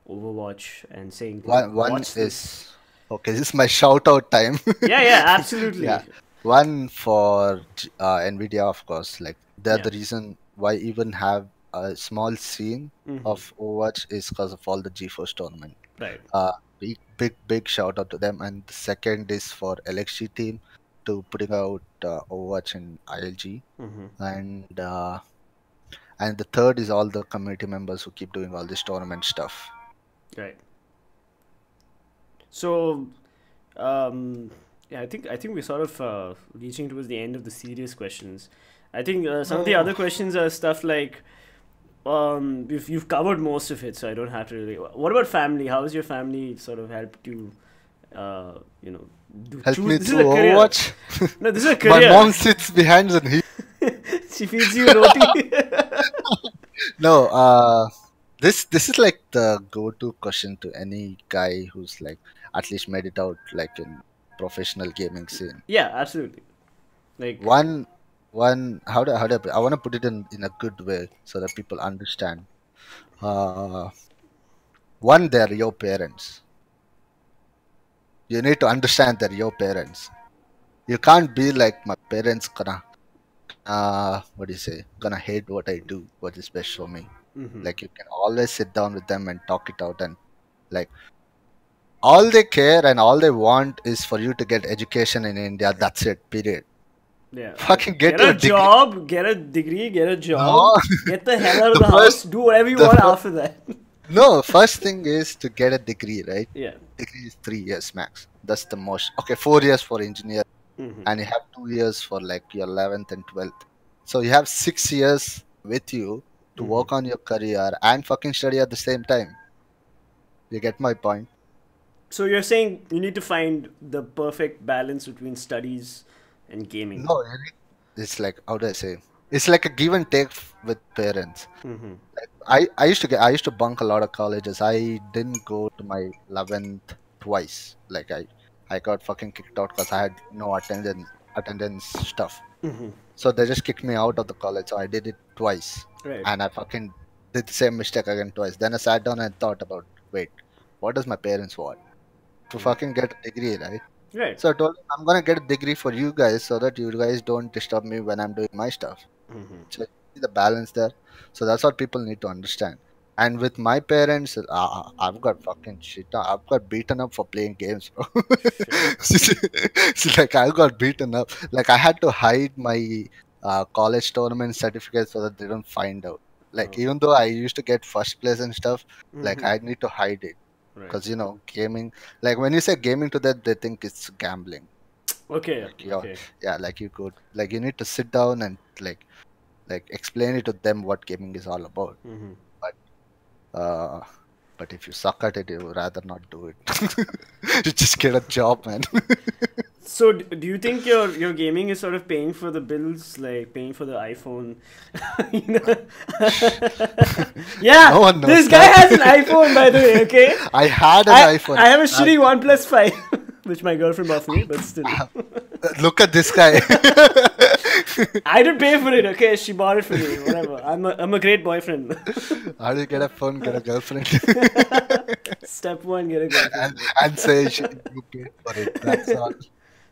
Overwatch and saying, "Look, one watch this"? is okay. This is my shout out time. Yeah, yeah, Yeah, absolutely. one for Nvidia, of course. Like they're Yeah. the reason why even have a small scene Mm-hmm. of Overwatch is because of all the GeForce tournament. Right. Big shout out to them. And the second is for LXG team to putting out Overwatch in ILG, Mm-hmm. and the third is all the community members who keep doing all this tournament stuff. Right. So, yeah, I think we're sort of reaching towards the end of the serious questions. I think some of the Oh. other questions are stuff like, you've covered most of it, so I don't have to really. What about family? How has your family sort of helped you, uh, you know, Help choose? me This is through a career. Overwatch. No, this is a My career. mom sits behind and he She feeds you roti. no. This is like the go-to question to any guy who's like at least made it out like in professional gaming scene. Yeah, absolutely. Like, One how do I want to put it in a good way so that people understand. Uh, One, they're your parents. You need to understand they're your parents. You can't be like my parents gonna what do you say? Gonna hate what I do, what is best for me. Like you can always sit down with them and talk it out and like all they care and all they want is for you to get education in India. That's it. Period. yeah, Fucking get get a your degree. job, get a degree, get a job, No, get the hell out of the the house, first, do whatever you the want fir- after that. no, first thing is to get a degree, right? Yeah. Degree is 3 years max. That's the most. Okay, 4 years for engineer, and you have 2 years for like your 11th and 12th. So you have 6 years with you to work on your career and fucking study at the same time. You get my point? So you're saying you need to find the perfect balance between studies and gaming. No, it's like how do I say? It's like a give and take with parents. I used to bunk a lot of colleges. I didn't go to my 11th twice. Like I got fucking kicked out because I had no attendance stuff. So they just kicked me out of the college. So I did it twice, Right. and I fucking did the same mistake again twice. Then I sat down and thought about, wait, what does my parents want? To fucking get a degree, right? Right. So I told them I'm gonna get a degree for you guys so that you guys don't disturb me when I'm doing my stuff. So see the balance there. So that's what people need to understand. And with my parents, I've got fucking shit. I've got beaten up for playing games, bro. Shit. It's like I got beaten up. Like I had to hide my college tournament certificate so that they don't find out. Like Oh. even though I used to get first place and stuff, like I need to hide it Right. because gaming. Like when you say gaming to that, they think it's gambling. Okay. Like Okay. yeah, like you could like you need to sit down and like explain it to them what gaming is all about. But uh, but if you suck at it, you would rather not do it. You just get a job, man. So do you think your gaming is sort of paying for the bills, like paying for the iPhone? You know? Yeah, No one this knows guy that. has an iPhone, by the way. Okay. I had an I iPhone. I have a shitty OnePlus 5, which my girlfriend bought for me, but still, Look at this guy. I didn't pay for it. Okay, she bought it for me. Whatever. I'm a great boyfriend. How do you get a phone, get a girlfriend, Step one, get a girlfriend. and say you paid for it? That's all.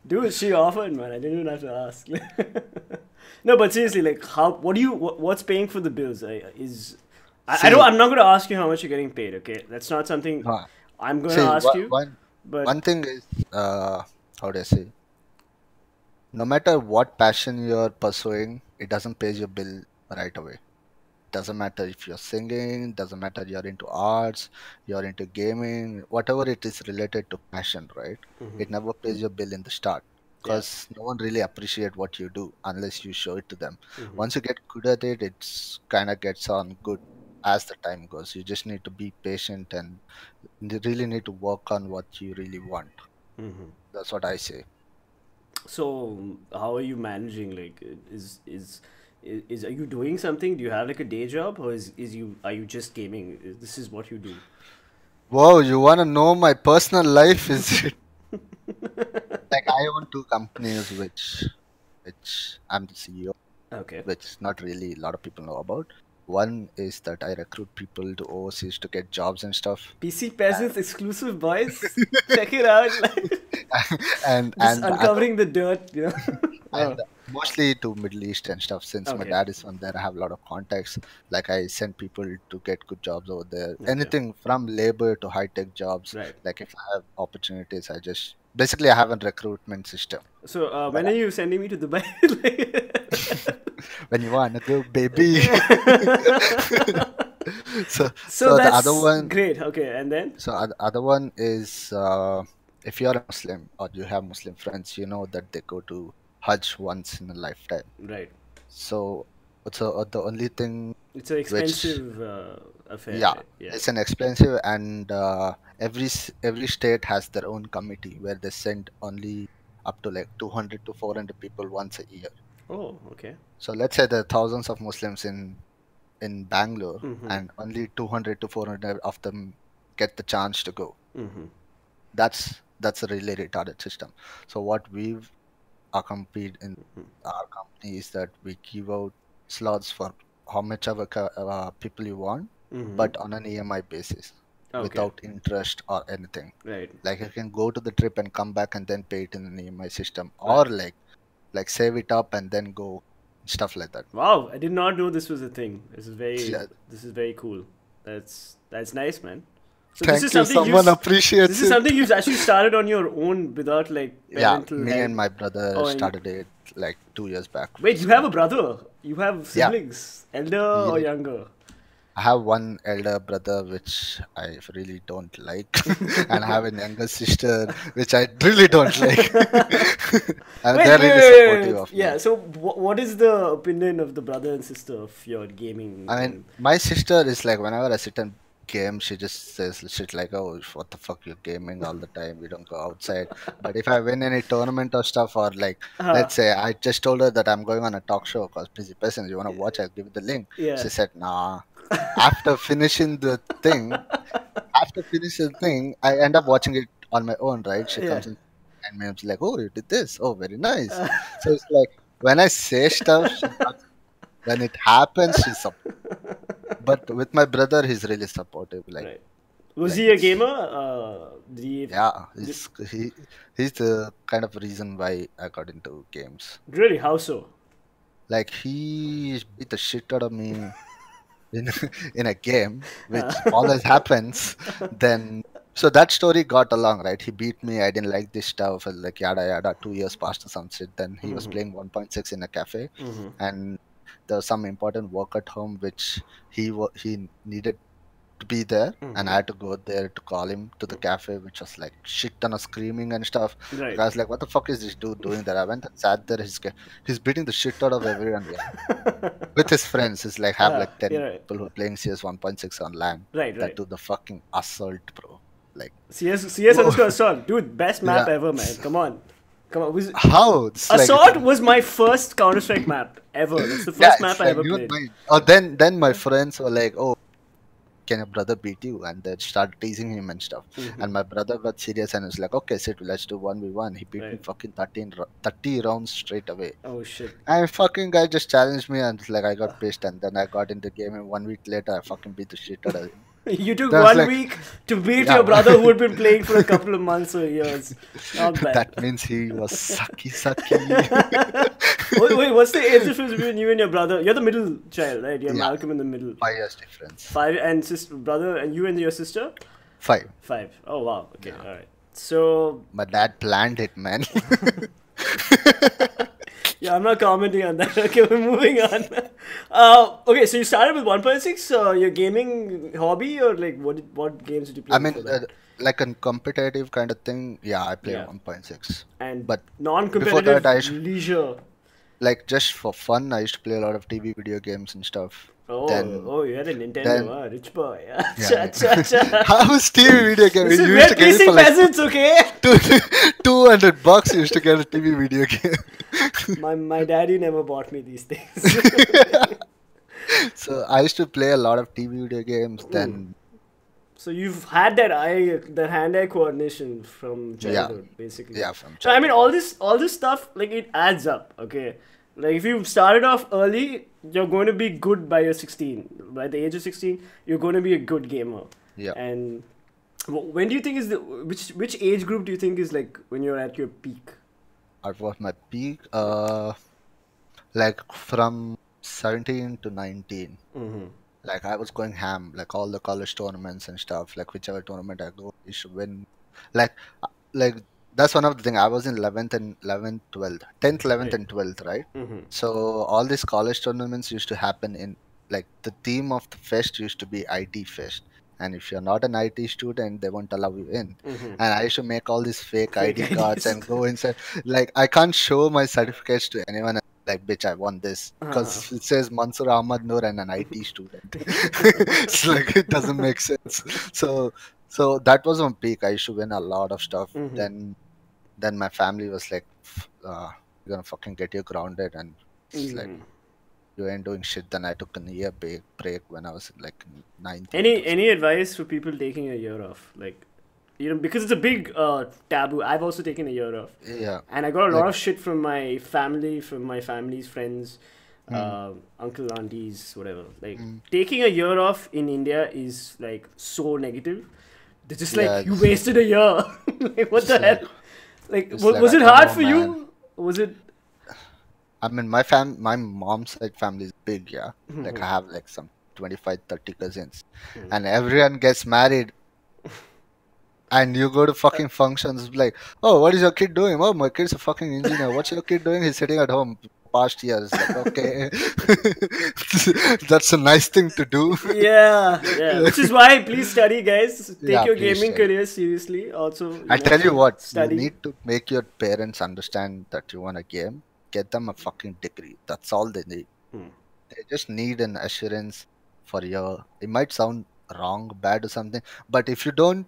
Dude, she offered, man. I didn't even have to ask. No, but seriously, like, how? What do you? What's paying for the bills? I don't. See, I'm not going to ask you how much you're getting paid. Okay, that's not something uh, I'm going to see, ask you. one But one thing is, how do I say? No matter what passion you're pursuing, it doesn't pay your bill right away. Doesn't matter if you're singing, doesn't matter you're into arts, you're into gaming, whatever it is related to passion, right? It never pays your bill in the start yeah. because no one really appreciate what you do unless you show it to them. Once you get good at it, it's kind of gets on good as the time goes. You just need to be patient and you really need to work on what you really want. That's what I say. So how are you managing? Like, is are you doing something? Do you have like a day job, or is you are you just gaming? This is what you do. Wow, you want to know my personal life? Is it like I own two companies which I'm the CEO, Okay. which not really a lot of people know about. One is that I recruit people to overseas to get jobs and stuff, PC Peasants exclusive, boys. Check it out. Like, just and the other uncovering the dirt. You know. and Oh, mostly to Middle East and stuff. Since my okay. dad is from there, I have a lot of contacts. Like I send people to get good jobs over there. Okay. Anything from labor to high tech jobs. Right. Like if I have opportunities, I just basically I have a recruitment system. So But when are you sending me to Dubai? when you wanna go, baby. so So so the other that's one great. Okay, and then so other one is if you're a Muslim or you have Muslim friends, you know that they go to Hajj once in a lifetime. right. So the only thing It's an which expensive affair, yeah, right? Yeah. it's an expensive and every state has their own committee where they send only up to like 200 to 400 people once a year. Oh, okay. So let's say there are thousands of Muslims in in Bangalore, Mm-hmm. and only 200 to 400 of them get the chance to go. Mm-hmm. That's a really retarded system. So what we've accomplished in our company is that we give out slots for how much of people you want, Mm-hmm. but on an EMI basis, Okay. without interest or anything. Right. Like you can go to the trip and come back and then pay it in an EMI system, or Right. like save it up and then go, stuff like that. Wow, I did not know this was a thing. Yeah. This is very cool. That's nice, man. So Thank you. Someone this appreciates is it. something you've actually started on your own without like Yeah, parental me help. and my brother Oh, and started it like 2 years back. wait, you So have a brother? You have yeah, siblings, elder or yeah. younger? I have one elder brother which I really don't like, and I have a younger sister which I really don't like. And they're really supportive of me. Yeah. So, what is the opinion of the brother and sister of your gaming? I mean, And my sister is like, whenever I sit and game, she just says shit like, "Oh, what the fuck, you're gaming all the time. We don't go outside." But if I win any tournament or stuff, or like, uh, let's say I just told her that I'm going on a talk show called Busy Persons. You wanna watch? I'll give you the link. yeah. She said, "Nah." After finishing the thing, I end up watching it on my own. Right? She Yeah. comes in and I'm like, "Oh, you did this. Oh, very nice." So it's like when I say stuff, she does. When it happens, she's but with my brother, he's really supportive. Right. Was Like he a it's gamer? Did he? yeah, Did, he's the kind of reason why I got into games. really? How so? Like he beat the shit out of me in in a game, which always happens. Then so that story got along, right? He beat me. I didn't like this stuff. And like yada yada. 2 years passed or some shit. Then he was Mm-hmm. playing 1.6 in a cafe, Mm-hmm. and there was some important work at home which he needed to be there, and I Mm-hmm. had to go there to call him to the cafe, which was like shit ton of screaming and stuff. Like, Right. I was like, what the fuck is this dude doing there? I went and sat there. He's beating the shit out of everyone, yeah, with his friends. He's like have like Yeah. 10 Right. people who are playing CS 1.6 on LAN. Right. That Right. do the fucking assault, bro. Like, CS whoa. underscore assault, dude. Best map Yeah. ever, man. Come on. Come on. How? It's like Assault was my first Counter Strike map ever. That's the yeah, first map it's I like ever even played. my oh then my friends were like, oh, can your brother beat you? And they started teasing him and stuff. Mm-hmm. And my brother got serious and was like, okay, sit, let's do 1v1. He beat me Right. fucking 30 rounds straight away. Oh shit. And fucking guy just challenged me and like I got pissed. And then I got into the game and 1 week later I fucking beat the shit out of him. You took Then I was one like, week to beat yeah, your brother who had been playing for a couple of months or years. Not bad. that means he was sucky. Wait, what's the age difference between you and your brother? You're the middle child, right? You're Yeah, Malcolm in the middle. 5 years difference. Five and sister, brother, and you and your sister? 5. 5. Oh wow. Okay, Yeah. all right. So My dad planned it, man. yeah, I'm not commenting on that. Okay, we're moving on. Okay, so you started with 1.6. Your gaming hobby, or like what games did you play I mean, before that? like a competitive kind of thing. Yeah, I play Yeah, 1.6. and But before that, non-competitive leisure. like just for fun, I used to play a lot of TV video games and stuff. Then, Oh, you had a Nintendo, then, rich boy. yeah. Acha, acha, acha. How was TV video game? Listen, You used we're to get it pleasing for like peasants, okay? two, $200. You used to get a TV video game. My daddy never bought me these things. So I used to play a lot of TV video games. Mm. Then, So you've had that hand-eye coordination from yeah, childhood, basically. yeah, from So I mean, childhood. all this stuff, like it adds up. Okay, like if you started off early, you're going to be good by your 16. By the age of 16, you're going to be a good gamer. Yeah. And when do you think is the which age group do you think is like when you're at your peak? At was my peak, like from 17 to 19. Mm-hmm. Like I was going ham, like all the college tournaments and stuff. Like whichever tournament I go, I should win. Like, like that's one of the thing. I was in 11th, 12th, 10th, 11th, Right. and 12th, right? Mm-hmm. So all these college tournaments used to happen in like the theme of the fest used to be IT fest. And if you're not an IT student, they won't allow you in. Mm-hmm. And I used to make all these fake Fake ID cards IDs. and go inside. Like I can't show my certificates to anyone. Like, bitch, I won this Uh-huh. because it says Mansur Ahmad Noor and an IT student. It's like it doesn't make sense. So that was on peak. I used to win a lot of stuff. Mm-hmm. Then my family was like, "We're gonna fucking get you grounded," and it's like Mm-hmm. you ain't doing shit. Then I took a year break when I was like in ninth, eighth or Any something. advice for people taking a year off? Like, because it's a big taboo. I've also taken a year off, Yeah, and I got a lot like of shit from my family, from my family's friends, mm, uncle, aunties, whatever. Like, mm, taking a year off in India is like so negative. They're just yeah, like, you wasted a year. Like, what it's the like hell? Like, it's like was I it don't hard know, for man. you? Was it? I mean, my mom's side family is big, yeah. Like I have like some 25, 30 cousins, and everyone gets married. And you go to fucking functions like, oh, what is your kid doing? Oh, my kid's a fucking engineer. What's your kid doing? He's sitting at home past years. Like, okay, that's a nice thing to do. Yeah, yeah. Which is why, please study, guys. Take Yeah, your please gaming study. career seriously. Also, I tell you what, you study. need to make your parents understand that you want a game. Get them a fucking degree. That's all they need. They just need an assurance for your. It might sound wrong, bad, or something, but if you don't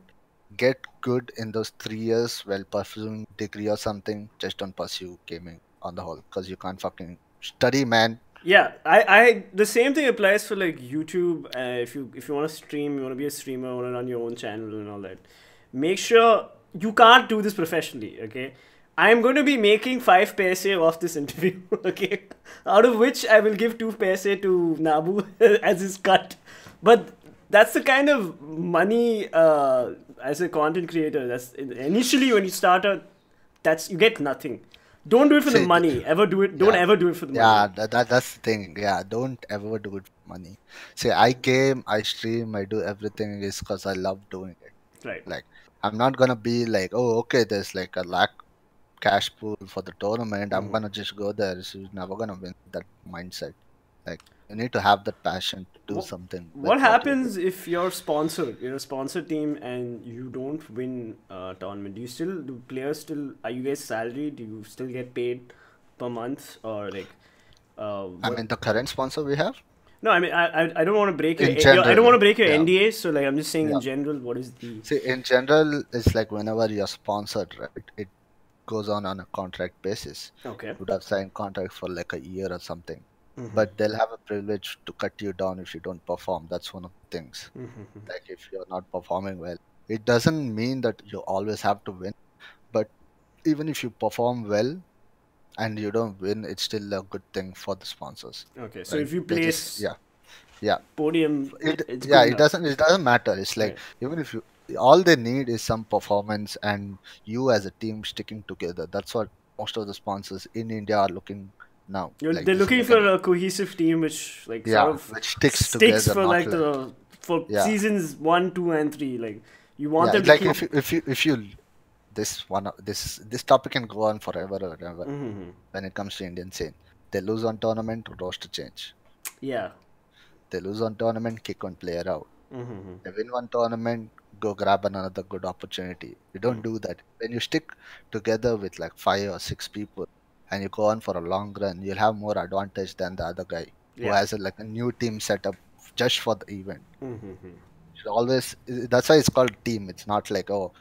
get good in those 3 years while pursuing degree or something, just don't pursue gaming on the whole because you can't fucking study, man. Yeah, the same thing applies for like YouTube. If you want to stream, you want to be a streamer, want to run your own channel and all that. Make sure you can't do this professionally. Okay, I'm going to be making 5 paise off this interview. Okay, out of which I will give 2 paise to Nabu as his cut. But that's the kind of money as a content creator. That's initially when you start out. That's you get nothing. Don't do it for the See, money. Ever do it? Don't yeah, ever do it for the money. yeah, that's the thing. Yeah, don't ever do it for money. See, I game, I stream, I do everything is because I love doing it. Right. Like, I'm not gonna be like, oh, okay, there's like a lakh cash pool for the tournament. I'm gonna just go there. So you're never gonna win that mindset. Like you need to have that passion to do What, something with what what you're doing. happens if you're sponsored? You're a sponsor team and you don't win a tournament. Do players still are you guys salaried? Do you still get paid per month or like I what? mean, the current sponsor we have No, I mean I don't want to break in I don't want general, to break your yeah, NDA. So like I'm just saying in yeah. general, what is the See, in general, it's like whenever you're sponsored, right? It goes on a contract basis. okay? You would have signed contract for like a year or something, but they'll have a privilege to cut you down if you don't perform. That's one of the things. Like if you're not performing well, it doesn't mean that you always have to win. But even if you perform well and you don't win, it's still a good thing for the sponsors, Okay, so right? if you They just place yeah. podium, It it's good yeah, enough. it doesn't matter. It's like Right. even if you all they need is some performance and you as a team sticking together. That's what most of the sponsors in India are looking now. Like They're this is looking like for an a cohesive team which like sort yeah, of which sticks sticks together, for not like like the for yeah, seasons 1, 2, and 3. Like you want yeah. them It's to like keep. if you this topic can go on forever or ever when it comes to Indian scene. They lose on tournament, roster change. Yeah. They lose on tournament, kick one player out. They win one tournament, go grab another good opportunity. You don't do that. When you stick together with like 5 or 6 people and you go on for a long run, you'll have more advantage than the other guy who Yeah. has like a new team set up just for the event. Should always that's why it's called team. It's not like oh,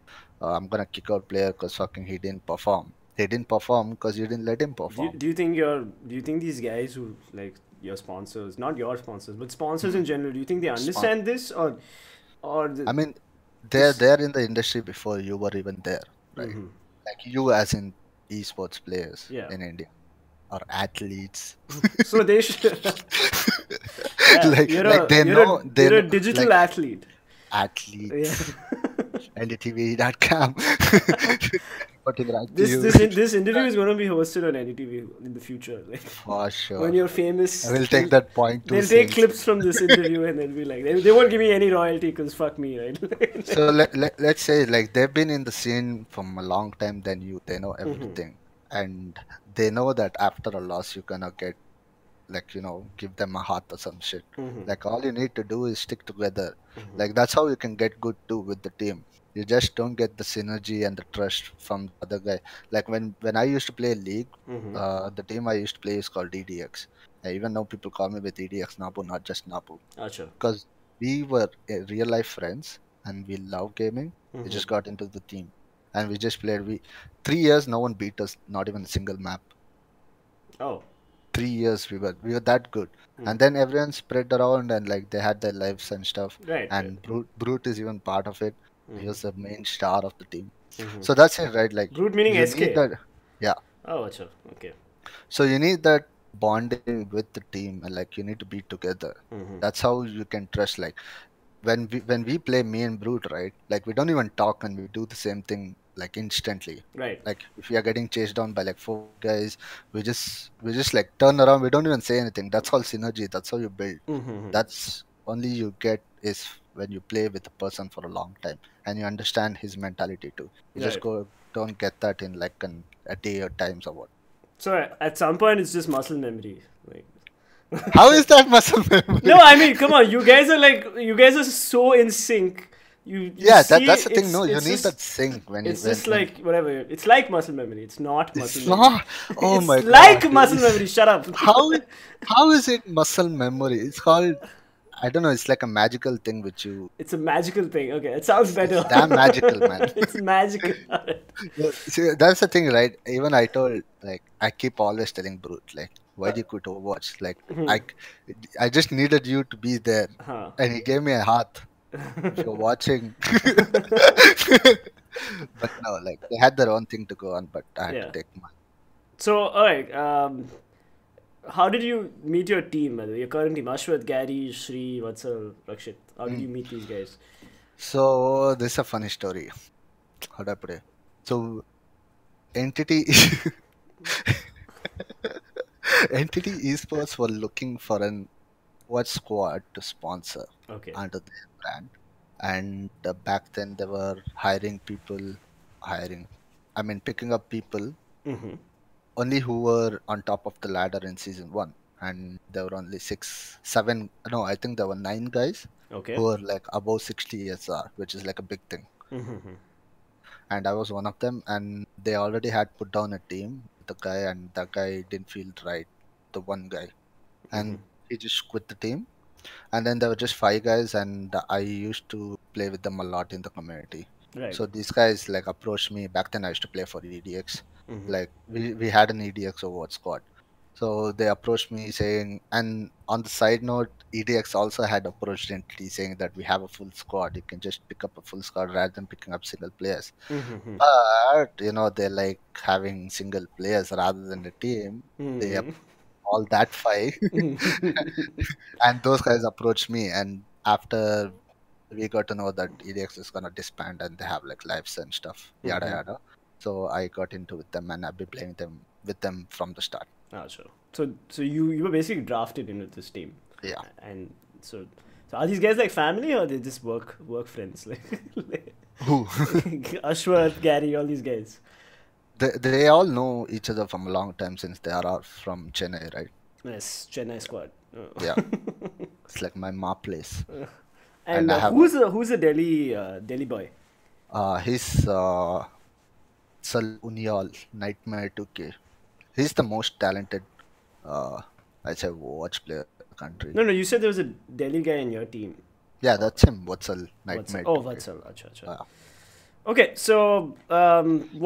I'm gonna kick out player because fucking he didn't perform. He didn't perform because you didn't let him perform. Do you think these guys who like your sponsors, not your sponsors, but sponsors in Hmm. general, do you think they Smart. understand this or I mean, they're this? there in the industry before you were even there, right? Like you as in esports players Yeah. in India or athletes. So they should. Yeah. Like they You're a know digital like athlete. Yeah. athletes ndtv.com reporting right to you This interview is going to be hosted on NDTV in the future. Like for when sure. you're I famous, will take that point too they'll take seriously. clips from this interview and they'll be like, they won't give me any royalty because fuck me, right? So let's say like they've been in the scene from a long time than you. They know everything and they know that after a loss you're gonna get like give them a heart or some shit. Like all you need to do is stick together. Like that's how you can get good too with the team. You just don't get the synergy and the trust from the other guy. Like when I used to play league, the team I used to play is called DDX. I even know people call me with EDX Nabu, not just Nabu, Acha. because we were real life friends and we love gaming. We just got into the team and we just played. We 3 years no one beat us, not even a single map. Oh. 3 years we were that good. And then everyone spread around and like they had their lives and stuff. Right, right. And Brute is even part of it. He was the main star of the team. Mm-hmm. So that's it, right? Like Brute meaning you need SK. that. Yeah. Oh, acha. Okay. So you need that bonding with the team, and like you need to be together. Mm-hmm. That's how you can trust. Like when we play me and Brute, right? Like we don't even talk and we do the same thing like instantly. Right. Like if we are getting chased down by like 4 guys, we just like turn around. We don't even say anything. That's all synergy. That's how you build. Mm-hmm. That's only you get is when you play with a person for a long time and you understand his mentality too. You just Right. go don't get that in like a day or times or what. So at some point, it's just muscle memory. Like, How is that muscle memory? no, I mean, come on, you guys are so in sync. You Yeah, see, that's the thing. No, you it's need just, that sync when you it's when just when like whatever. It's like muscle memory. It's not muscle it's memory. not. Oh It's my like god! muscle memory. Shut up. How how is it muscle memory? It's called. I don't know. It's like a magical thing which you. It's a magical thing. Okay, it sounds It's better. damn magical, man. It's magical. Yeah, see, that's the thing, right? Even I told, like, I keep always telling Brute, like, why do you quit Overwatch? Like, I, I just needed you to be there, Huh. and he gave me a heart. If you're watching, but no, like they had their own thing to go on, but I had to Yeah. take mine. So, all right. How did you meet your team? By the way? Your current team: Ashwath, Gary, Shri, Vatsal, Rakshit. How did you meet these guys? So this is a funny story. How do I put it? So entity entity esports were looking for an what squad to sponsor Okay. under their brand, and back then they were hiring people, hiring, I mean picking up people Mm-hmm. only who were on top of the ladder in season one, and there were only 7, no, I think there were 9 guys who Okay. were like above 60 SR, which is like a big thing. Mm-hmm. And I was one of them, and they already had put down a team with a guy, and that guy didn't feel right, the one guy, Mm-hmm. and he just quit the team. And then there were just 5 guys, and I used to play with them a lot in the community. Right. So these guys like approached me. Back then I used to play for EDX. Mm-hmm. Like we had an EDX Overwatch squad. So they approached me saying, and on the side note, EDX also had approached Entity saying that we have a full squad. You can just pick up a full squad rather than picking up single players. Mm-hmm. But they like having single players rather than a team. They Mm-hmm. all that five, and those guys approached me. And after we got to know that EDX is gonna disband and they have like lives and stuff, yada Mm-hmm. yada. So I got into with them, and I've been playing them with them from the start. Ah, sure. So you were basically drafted into this team, Yeah. and so are these guys like family or they just work friends like Who? Ashwath, Gary, all these guys? They all know each other from a long time since they are all from Chennai, right? Yes, Chennai squad. Yeah. It's like my ma place. And And I have who's the Delhi boy? he's Sal Unial, Nightmare 2K. He's the most talented I say watch player in the country. No, you said there was a Delhi guy in your team. Yeah, that's him. Vatsal, Vatsal. Nightmare Oh, 2K. Vatsal. Acha, acha. Uh, Okay, so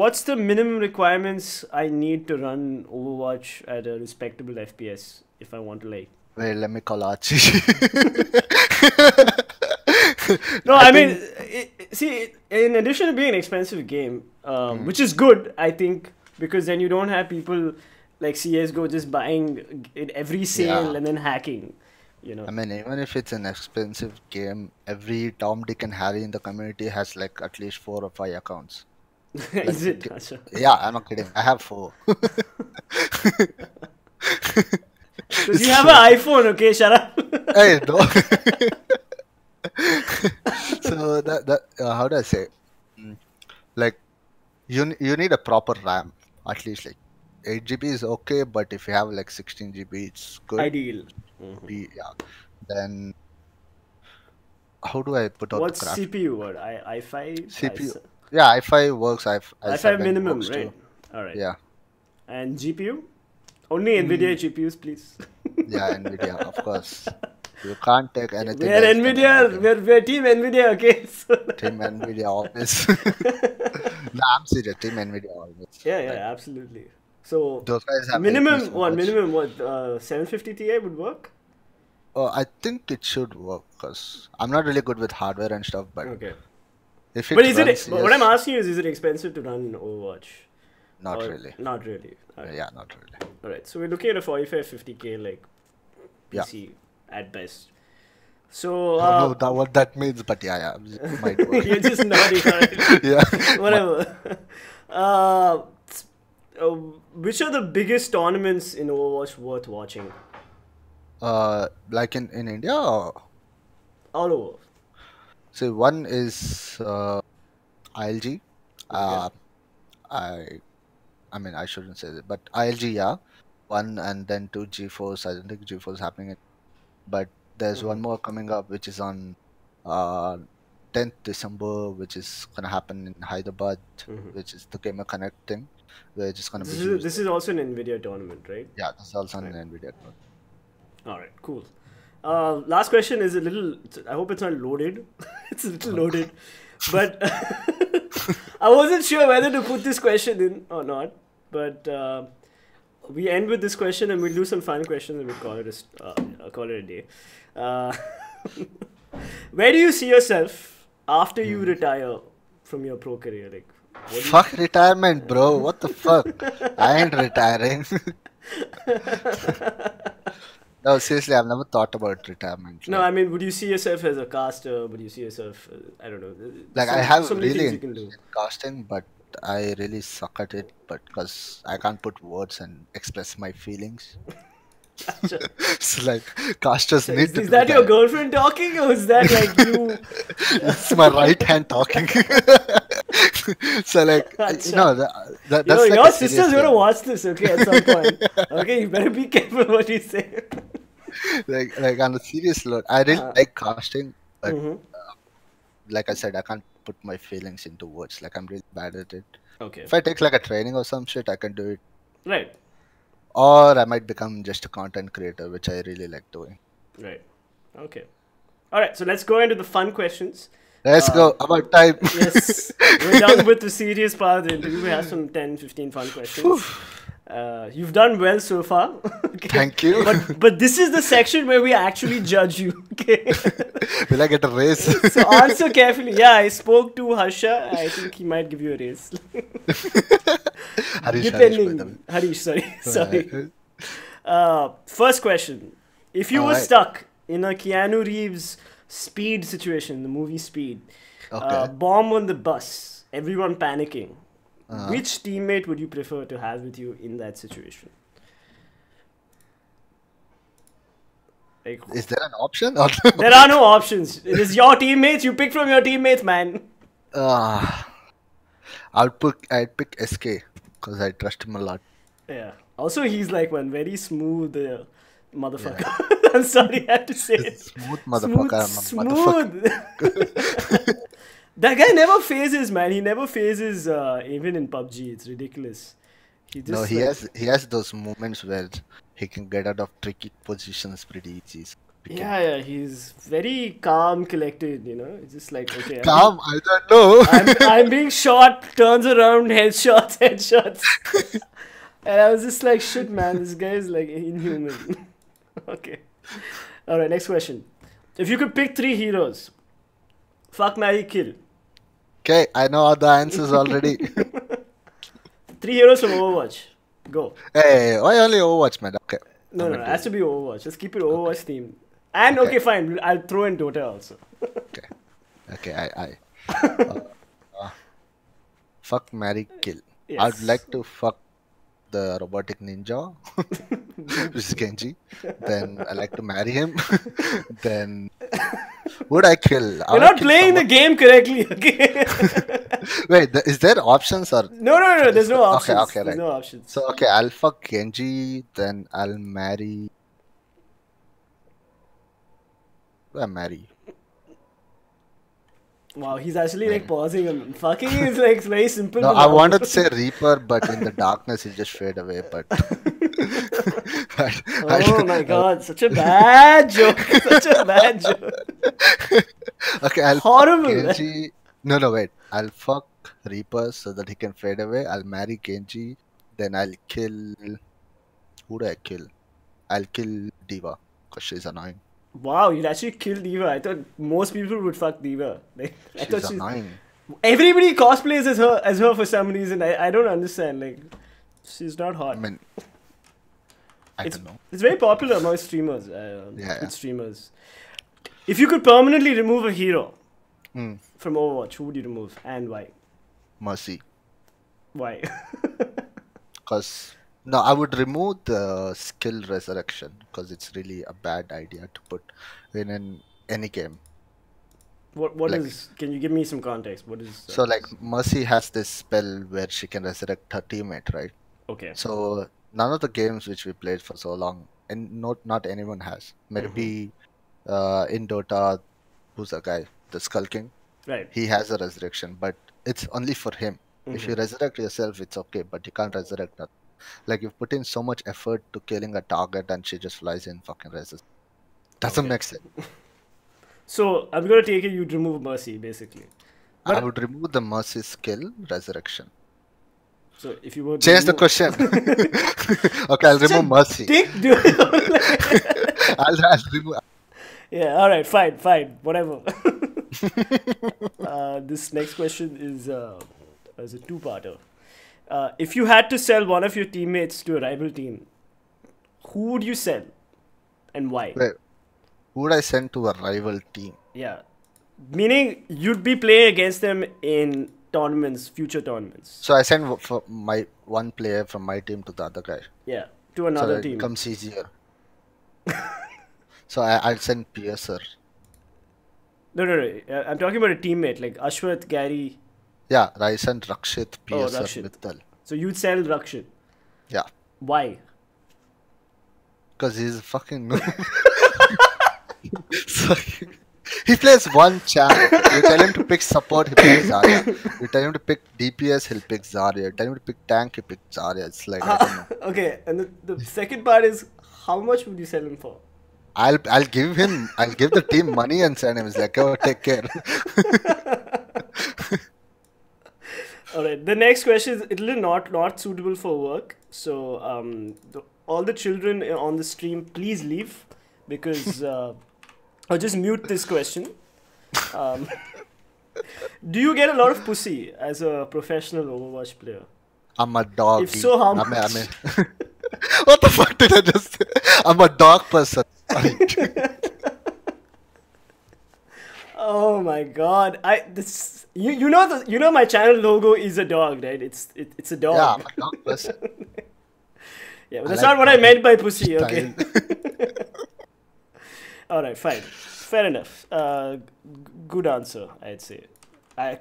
what's the minimum requirements I need to run Overwatch at a respectable FPS if I want to like? Wait, let me call Archie. No, I I mean, think see, in addition to being an expensive game, which is good, I think, because then you don't have people like CS:GO just buying in every sale yeah. and then hacking. I mean, even if it's an expensive game, every Tom, Dick, and Harry in the community has like at least 4 or 5 accounts. Like, Is it? Acha. yeah, I'm not kidding. I have 4. Because you have an iPhone, okay? Shut up. Hey, no. So how do I say? Mm, Like you need a proper RAM, at least like 8 GB is okay, but if you have like 16 GB, it's good. Ideal. Yeah. Then how do I put out the What's graph? CPU? What i5? CPU. Yeah, i5 works. i5 i7 minimum, works right? too. All right. Yeah. And GPU? Only NVIDIA Mm, GPUs, please. yeah, Nvidia, of course. You can't take anything We're else than NVIDIA. Nvidia. We're team NVIDIA, okay? So Team Nvidia always. No, I'm serious. Team Nvidia always. yeah, Like, absolutely. So Those guys have helped me minimum so what? much. Minimum what? 750 Ti would work. I think it should work because I'm not really good with hardware and stuff, but Okay. if But it is it? runs, But what I'm yes, asking is it expensive to run Overwatch, not or really. not really? All right. Yeah, not really. All right. So we're looking at a 45, 50K like Yeah. PC at best. So Don't know that what that means, but yeah, might work. you're just nodding. All right. Yeah. Whatever. uh, uh, which are the biggest tournaments in Overwatch worth watching? Like in India, or, All over. so one is ILG. Okay. Uh, I I mean I shouldn't say that, but ILG, yeah, one, and then two G4s. I don't think G4 is happening, but there's Mm-hmm. one more coming up, which is on uh 10th December, which is gonna happen in Hyderabad, Mm-hmm. which is the Gamer Connect thing, where it's gonna be This used. is also an Nvidia tournament, right? Yeah, this is also on Right. Nvidia. All right. Cool. Last question is a little. I hope it's not loaded. It's a little loaded, but I wasn't sure whether to put this question in or not. But we end with this question, and we'll do some fun questions, and we'll call it a day. Uh, where do you see yourself after you retire from your pro career? Like, what do you, Fuck retirement, bro. What the fuck? I ain't retiring. No, seriously, I've never thought about retirement. no, I mean, would you see yourself as a caster? Would you see yourself? I don't know. Like I have So many really things you can interest do. in casting, but I really suck at it. But because I can't put words and express my feelings, it's like casters So need to is do that your that. girlfriend talking, or is that like you? It's my right hand talking. So like Acha. that's like Your a serious sister's gonna thing. watch this, okay, at some point. Okay, you better be careful what you say. Like on a serious note, I really like casting, but Mm-hmm. like I said, I can't put my feelings into words. Like I'm really bad at it. Okay. If I take like a training or some shit, I can do it. Right. Or I might become just a content creator, which I really like doing. Right. Okay. All right. So let's go into the fun questions. Let's go. About time. Yes, we're done with the serious part of the interview. We have some 10, 15 fun questions. You've done well so far. Okay. Thank you. But this is the section where we actually judge you. Okay. Will I get a raise? So answer carefully. Yeah, I spoke to Harsha. I think he might give you a raise. Harish, Depending. Harish, sorry. Sorry. First question. If you were Alright. stuck in a Keanu Reeves Speed situation, the movie Speed, Okay. bomb on the bus, everyone panicking, which teammate would you prefer to have with you in that situation? Like, Is there an option? Or there are no options. It is your teammates. You pick from your teammates, man. I'd pick SK because I trust him a lot. Yeah. Also, he's like one very smooth motherfucker. I'm sorry, I have to say it. Smooth motherfucker. Smooth. That guy never phases, man. He never phases even in PUBG. It's ridiculous. He just No, like, he has those moments where he can get out of tricky positions pretty easy. So we can- yeah, he's very calm, collected, you know. It's just like, okay, Calm, I don't know. I'm being shot, turns around, headshots, headshots. And I was just like, shit, man, this guy is like inhuman. Okay. Alright, next question. If you could pick 3 heroes, fuck, marry, kill. Okay, I know all the answers already. 3 heroes from Overwatch. Go. Hey, why only Overwatch, man? Okay. No, I'm no, it into has it. to be Overwatch. Let's keep it Overwatch themed. And Okay. okay, fine. I'll throw in Dota also. Okay. Okay, I fuck, marry, kill. Yes. I'd like to fuck the robotic ninja, which is Genji. Then I like to marry him. Then would I kill? I You're would not kill playing the someone- game correctly, okay? Wait, is there options or? No, there's no Okay, options. okay, There's right. no options. So okay, I'll fuck Genji. Then I'll marry. Who I marry? Wow, he's actually like pausing and fucking is like very simple. No, to I now. wanted to say Reaper, but in the darkness it just fade away. But Oh my god, such a bad joke. Such a bad joke. Okay, I'll Horrible. fuck Genji. No, wait. I'll fuck Reaper so that he can fade away. I'll marry Genji. Then I'll kill. Who do I kill? I'll kill Diva because she's annoying. Wow, you'd actually kill Diva. I thought most people would fuck Diva. Like, I She's thought she's. annoying. Everybody cosplays as her for some reason. I don't understand. Like, she's not I hot. mean, I It's don't know. it's very popular among streamers. Yeah. Good streamers. If you could permanently remove a hero Mm, from Overwatch, who would you remove and why? Mercy. Why? Because no, I would remove the skill resurrection because it's really a bad idea to put in any game. What Like is? Can you give me some context? What is? so, like Mercy has this spell where she can resurrect her teammate, right? Okay. So none of the games which we played for so long, and not anyone has. Maybe in Dota, who's a guy, the Skull King, Right. he has a resurrection, but it's only for him. If you resurrect yourself, it's okay, but you can't resurrect her. Like you've put in so much effort to killing a target, and she just flies in fucking resist. Doesn't Okay. make sense. So I'm gonna take it. You'd remove Mercy basically. I But would remove the Mercy skill resurrection. so if you were to Change the remove, question. Okay, I'll such a remove Mercy. dick, dude. I'll remove. Yeah. All right. Fine. Fine. Whatever. This next question is a two-parter. If you had to sell one of your teammates to a rival team, who would you sell, and why? Wait, who would I send to a rival team? Yeah. Meaning you'd be playing against them in tournaments, future tournaments. So I send for my one player from my team to the other guy, Yeah. To so another that it team. becomes easier. So I'll send Piercer. No. I'm talking about a teammate like Ashwath, Gary. Yeah, I send Rakshit, Oh, Piercer, Rakshit. Mittal. So you'd sell Rakshit. Yeah, Why? because he's a fucking noob. So, he plays one champ. You tell him to pick support, he picks Zarya. You tell him to pick DPS, he'll pick Zarya. You tell him to pick tank, he picks Zarya. It's like I don't know. Okay, and the second part is how much would you sell him for? I'll give the team money and send him. It's like, oh, take care. Alright, the next question is a little not suitable for work. So all the children on the stream, please leave because I'll just mute this question. Um, do you get a lot of pussy as a professional Overwatch player? I'm a dog. If so, how I much? mean, what the fuck did I just say? I'm a dog person. Sorry. Oh my god! You know my channel logo is a dog, right? It's a dog. Yeah, I'm a dog person. Yeah, but I that's like not what I doggy meant by pussy. Okay. style. All right, fine, fair enough. Good answer, I'd say.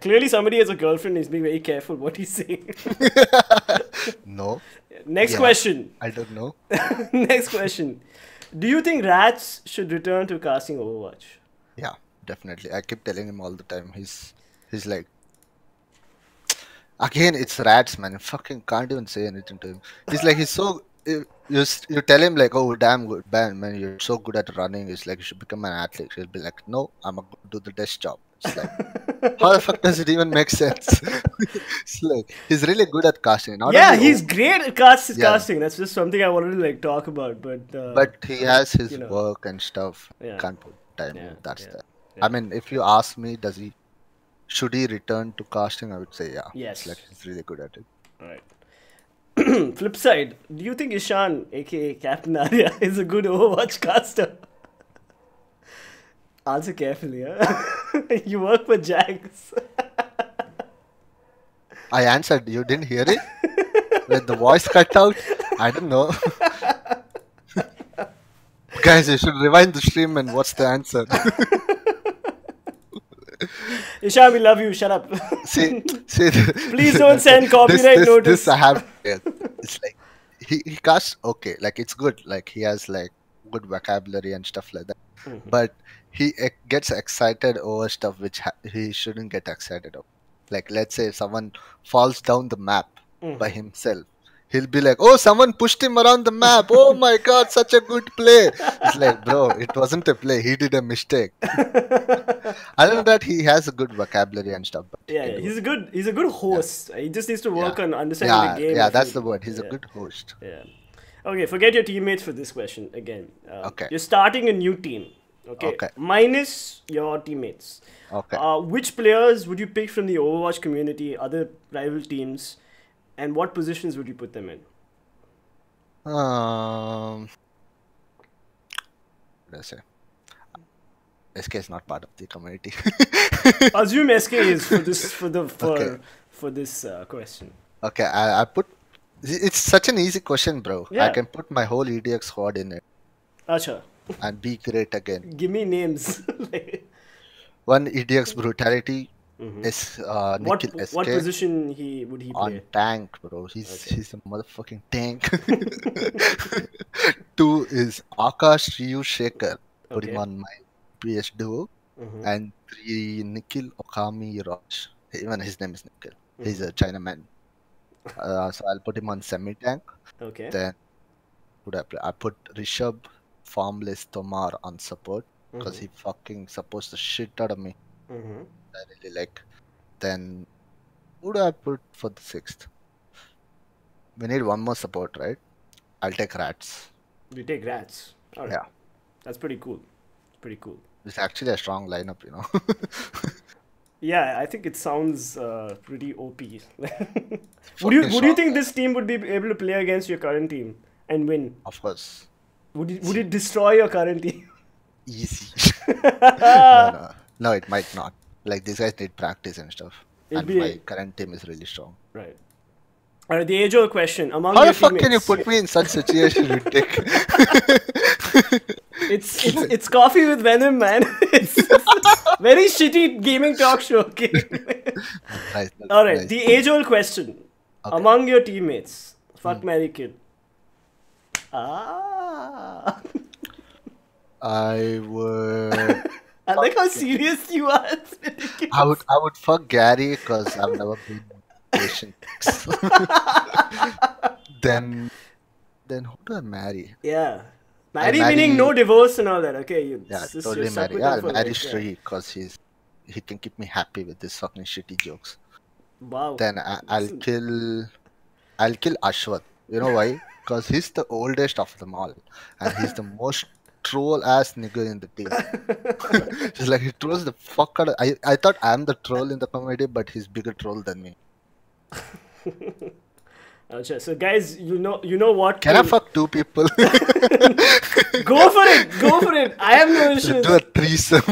Clearly, somebody has a girlfriend. Is being very careful what he's saying. No. Next Yeah. question. I don't know. Next question. Do you think Rats should return to casting Overwatch? Yeah, definitely. I keep telling him all the time. He's like, again, it's rats, man. You fucking can't even say anything to him. He's so. You tell him like, oh damn good man, you're so good at running. It's like you should become an athlete. He'll be like, no, I'm gonna do the desk job. It's like, how the fuck does it even make sense? It's like he's really good at casting. Not Yeah, only he's great at casting. That's just something I wanted to like talk about. but he has his you know. work and stuff. Yeah. Can't put time Yeah, in. That's yeah, that. yeah. I mean, if you ask me, should he return to casting? I would say yeah. Yes. It's like he's really good at it. All right. Flip side, do you think Ishan, aka Captain Arya, is a good Overwatch caster? Answer carefully, huh? You work for Jags. I answered. You didn't hear it? When the voice cut out? I don't know. Guys, you should rewind the stream and watch the answer. Ishan, we love you. Shut up. see, Please don't send copyright notice. This I have. It's like he casts okay. Like it's good. Like he has like good vocabulary and stuff like that. But he gets excited over stuff which he shouldn't get excited over. Like let's say if someone falls down the map by himself, he'll be like, "Oh, someone pushed him around the map. Oh my God, such a good play." It's like, bro, it wasn't a play. He did a mistake. Other than that, he has a good vocabulary and stuff, but he Yeah, can yeah, do it. he's a good host. He just needs to work Yeah, on understanding the yeah, game. yeah. I That's feel. the word. He's a Yeah, good host. yeah. Okay, forget your teammates for this question again. Okay, You're starting a new team. Okay, okay, minus your teammates. okay. Which players would you pick from the Overwatch community, other rival teams, and what positions would you put them in? What do I say? SK is not part of the community. Assume SK is for this Okay, for this question. okay. I put. It's such an easy question, bro. I Yeah, can put my whole EDX squad in it Acha, and be great again. give me names. Like, One EDX brutality mhm. is Nikhil What SK position would he on play? tank, bro. Okay. He's a motherfucking tank. Two is Akash Ryu Shekhar. Put him Okay. on my PS duo. Mm-hmm. And three Nikhil Okami Raj. Even his name is Nikhil. He's Mm-hmm. a Chinaman. So I'll put him on semi tank. Okay. Then would I play? I put Rishabh Formless Tomar on support because Mm-hmm. he fucking supports the shit out of me. Mm-hmm. I really like. Then who do I put for the sixth? We need one more support, right? I'll take Rats. You take rats. All right. Yeah, That's pretty cool. Pretty cool. it's actually a strong lineup, you know. Yeah, I think it sounds pretty OP. Fucking Would you strong, think man. this team would be able to play against your current team and win? Of course. Would it destroy your current team? Easy. No, it might not. Like these guys need practice and stuff. It'd And my be current team is really strong. right. All right. The age-old question among How your the fuck can you teammates. put me in such situation, you dick? It's Coffee with Venom, man. It's very shitty gaming talk show. Okay. Nice, All right. nice. The age-old question Okay. among your teammates. Fuck, marry, kill. Ah. I would I like how serious you are. It's ridiculous. I would fuck Gary because I've never been patient. then who do I marry? Yeah. I'll Marry meaning no marry, divorce and all that. Okay, yeah, you're totally stuck marry. with Yeah, them I'll for marry life. Yeah. Sri because he can keep me happy with his fucking shitty jokes. Wow. Then I'll kill Ashwath. You know why? Because he's the oldest of them all, and he's the most troll ass nigga in the team. Just like he trolls the fuck out of, I thought I'm the troll in the comedy, but he's bigger troll than me. Acha. So guys, you know what Can I to fuck two people? go for it. Go for it. I have no issues. Do a threesome.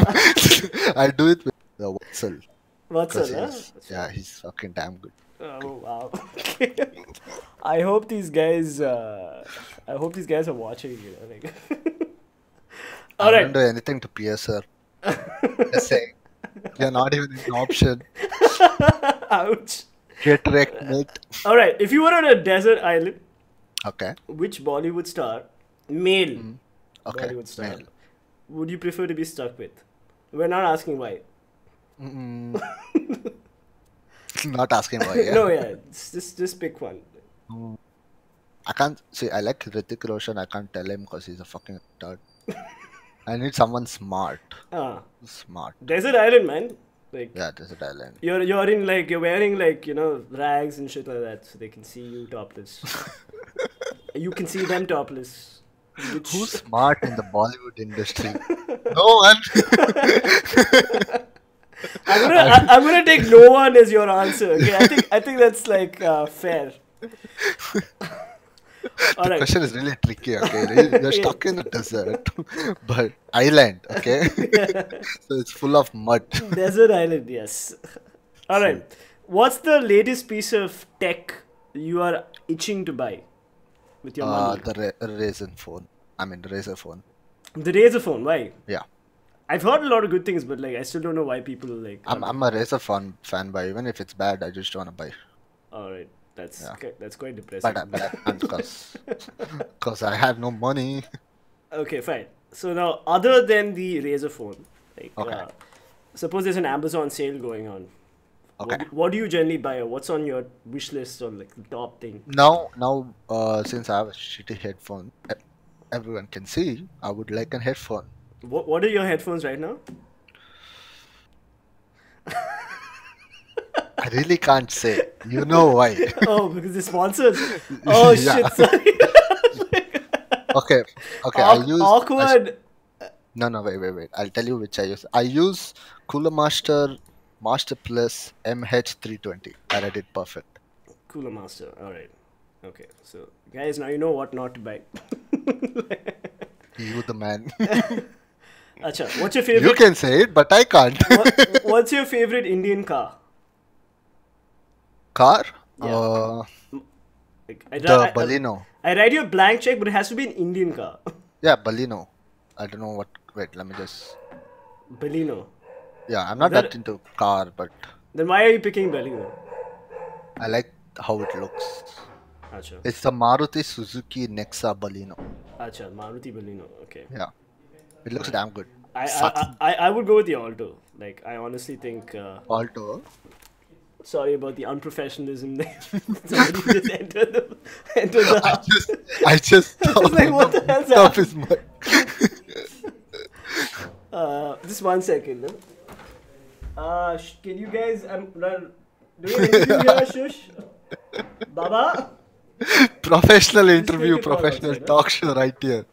I do it with the Vatsal What's because up? he's fucking damn good. Oh wow. I hope these guys. I hope these guys are watching. You know, like. I All wouldn't right. do anything to pierce her. Just saying, you're not even an option. Ouch. Get wrecked, mate. All right. If you were on a desert island, Okay. which Bollywood star, male Okay. Bollywood star, Male. would you prefer to be stuck with? We're not asking why. Mm, not asking why. Yeah. No, yeah. Just pick one. I can't see. I like Hrithik Roshan. I can't tell him because he's a fucking retard. I need someone smart. Ah, Smart. desert island, man. Like Yeah, Desert Island. you're in like you're wearing like rags and shit like that, so they can see you topless. You can see them topless. Which Who's smart in the Bollywood industry? No one. I'm gonna take no one as your answer. Okay, I think that's like fair. All The right. question is really tricky. Okay, you're Yeah. stuck in the desert, but island. Okay, so it's full of mud. Desert island, yes. All right. What's the latest piece of tech you are itching to buy with your money? The Razer phone. I mean, the Razer phone. The Razer phone. Why? Yeah, I've heard a lot of good things, but like I still don't know why people like. I'm a Razer fan by. Even if it's bad, I just wanna buy. All right. That's Yeah. that's quite depressing. But I can't because I have no money. Okay, fine. So now, other than the Razer phone, like, Okay. suppose there's an Amazon sale going on. Okay. What do you generally buy, or what's on your wish list, or like the top thing? Now, since I have a shitty headphone, everyone can see. I would like a headphone. What are your headphones right now? I really can't say. You know why? Oh, because they're sponsors. Oh Yeah. shit! Sorry. Okay. Okay. I use. Awkward. No. Wait. I'll tell you which I use. I use Cooler Master Plus MH320. I read it perfect. Cooler Master. All right. Okay. So guys, now you know what not to buy. You the man. Acha, what's your You favorite? can say it, but I can't. What's your favorite Indian car? Car? Yeah. Like, The Baleno. I write you a blank check, but it has to be an Indian car. Yeah, Baleno. I don't know what. Wait, let me just. Baleno. Yeah, I'm not that into car, but Then why are you picking Baleno? I like how it looks. Acha. It's the Maruti Suzuki Nexa Baleno. Acha, Maruti Baleno. Okay. Yeah, it looks damn good. I would go with the Alto. Like, I honestly think. Alto. Sorry about the unprofessionalism there. Somebody just entered the house. I just thought Like, what the hell's top is my. Just 1 second. No? Can you guys? I'm doing an interview here, Shush. Baba? Professional interview, take a call professional outside, talk show right here.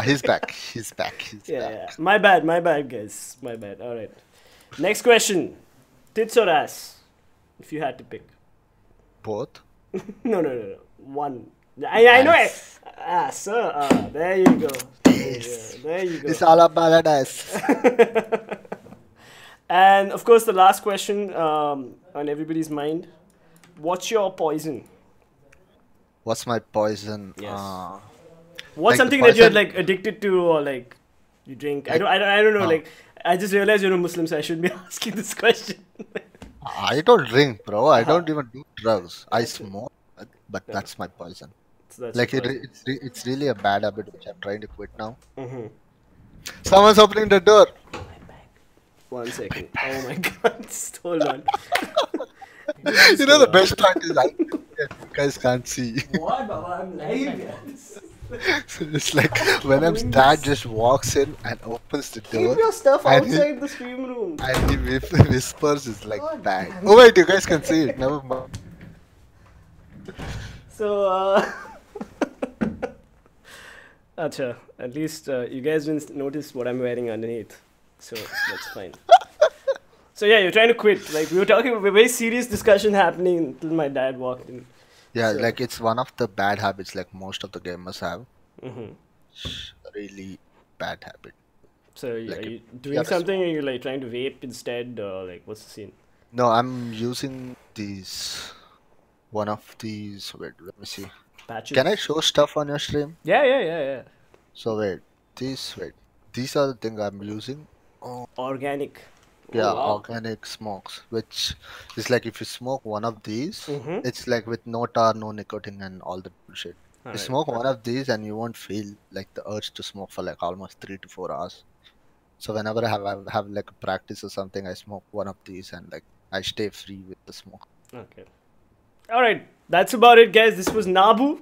He's back. He's back. Yeah. My bad, guys. My bad. Alright. Next question. Tits or ass? If you had to pick. Both. No. One. I know it. Ass. There you go. There you go. It's all about ass. And of course, the last question on everybody's mind. What's your poison? What's my poison? Yes. like What's something the that you're poison- like addicted to, or like you drink? I don't know. Like, I just realized you're a Muslim, so I shouldn't be asking this question. I don't drink, bro. I don't even do drugs. I smoke, but that's my poison. So that's Like your poison. it's really a bad habit which I'm trying to quit now. Mhm. Someone's opening the door. 1 second. Oh my god. Just hold on. You know the best part is you guys can't see. What, Baba? I'm live. So it's like when my dad just walks in and opens the door. Keep your stuff and he- outside the stream room. And he whispers is like bang. Oh wait, you guys can see it. Never mind. So, Acha, at least you guys didn't notice what I'm wearing underneath. So, that's fine. So, yeah, you're trying to quit. Like, we were talking about a very serious discussion happening until my dad walked in. Yeah, So- like it's one of the bad habits like most of the gamers have. Mm-hmm. Really bad habit. So, Like are you if- doing yeah, something, or are you like trying to vape instead, or like, what's the scene? No, I'm using these. One of these. Wait, let me see. Patches? Can I show stuff on your stream? Yeah. So wait, these are the things I'm using. Organic. Yeah, Oh, wow. organic smokes, which is like if you smoke one of these, Mhm. it's like with no tar, no nicotine, and all the bullshit. You Alright. smoke one of these, and you won't feel like the urge to smoke for like almost 3 to 4 hours. So whenever I have like a practice or something, I smoke one of these, and like I stay free with the smoke. Okay. Alright, that's about it, guys. This was Nabu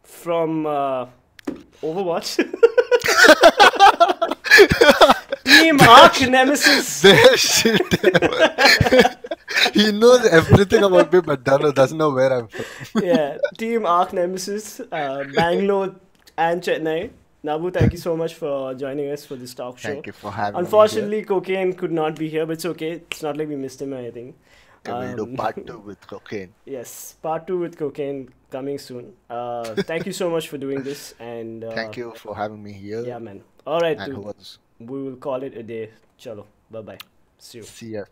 from Overwatch. Team Arc Nemesis. There shit. He knows everything about me, but doesn't know where I'm from. Yeah, Team Arc Nemesis, Bangalore and Chennai. Nabu, thank you so much for joining us for this talk show. Thank you for having me. Unfortunately, Cocaine could not be here, but it's okay. It's not like we missed him or anything. Here. Okay, we'll do part 2 with cocaine. Yes, part 2 with Cocaine coming soon. Thank you so much for doing this, and Thank you for having me here. Yeah, man. All right, And dude. who was We will call it a day. Chalo. Bye bye. See you. see ya.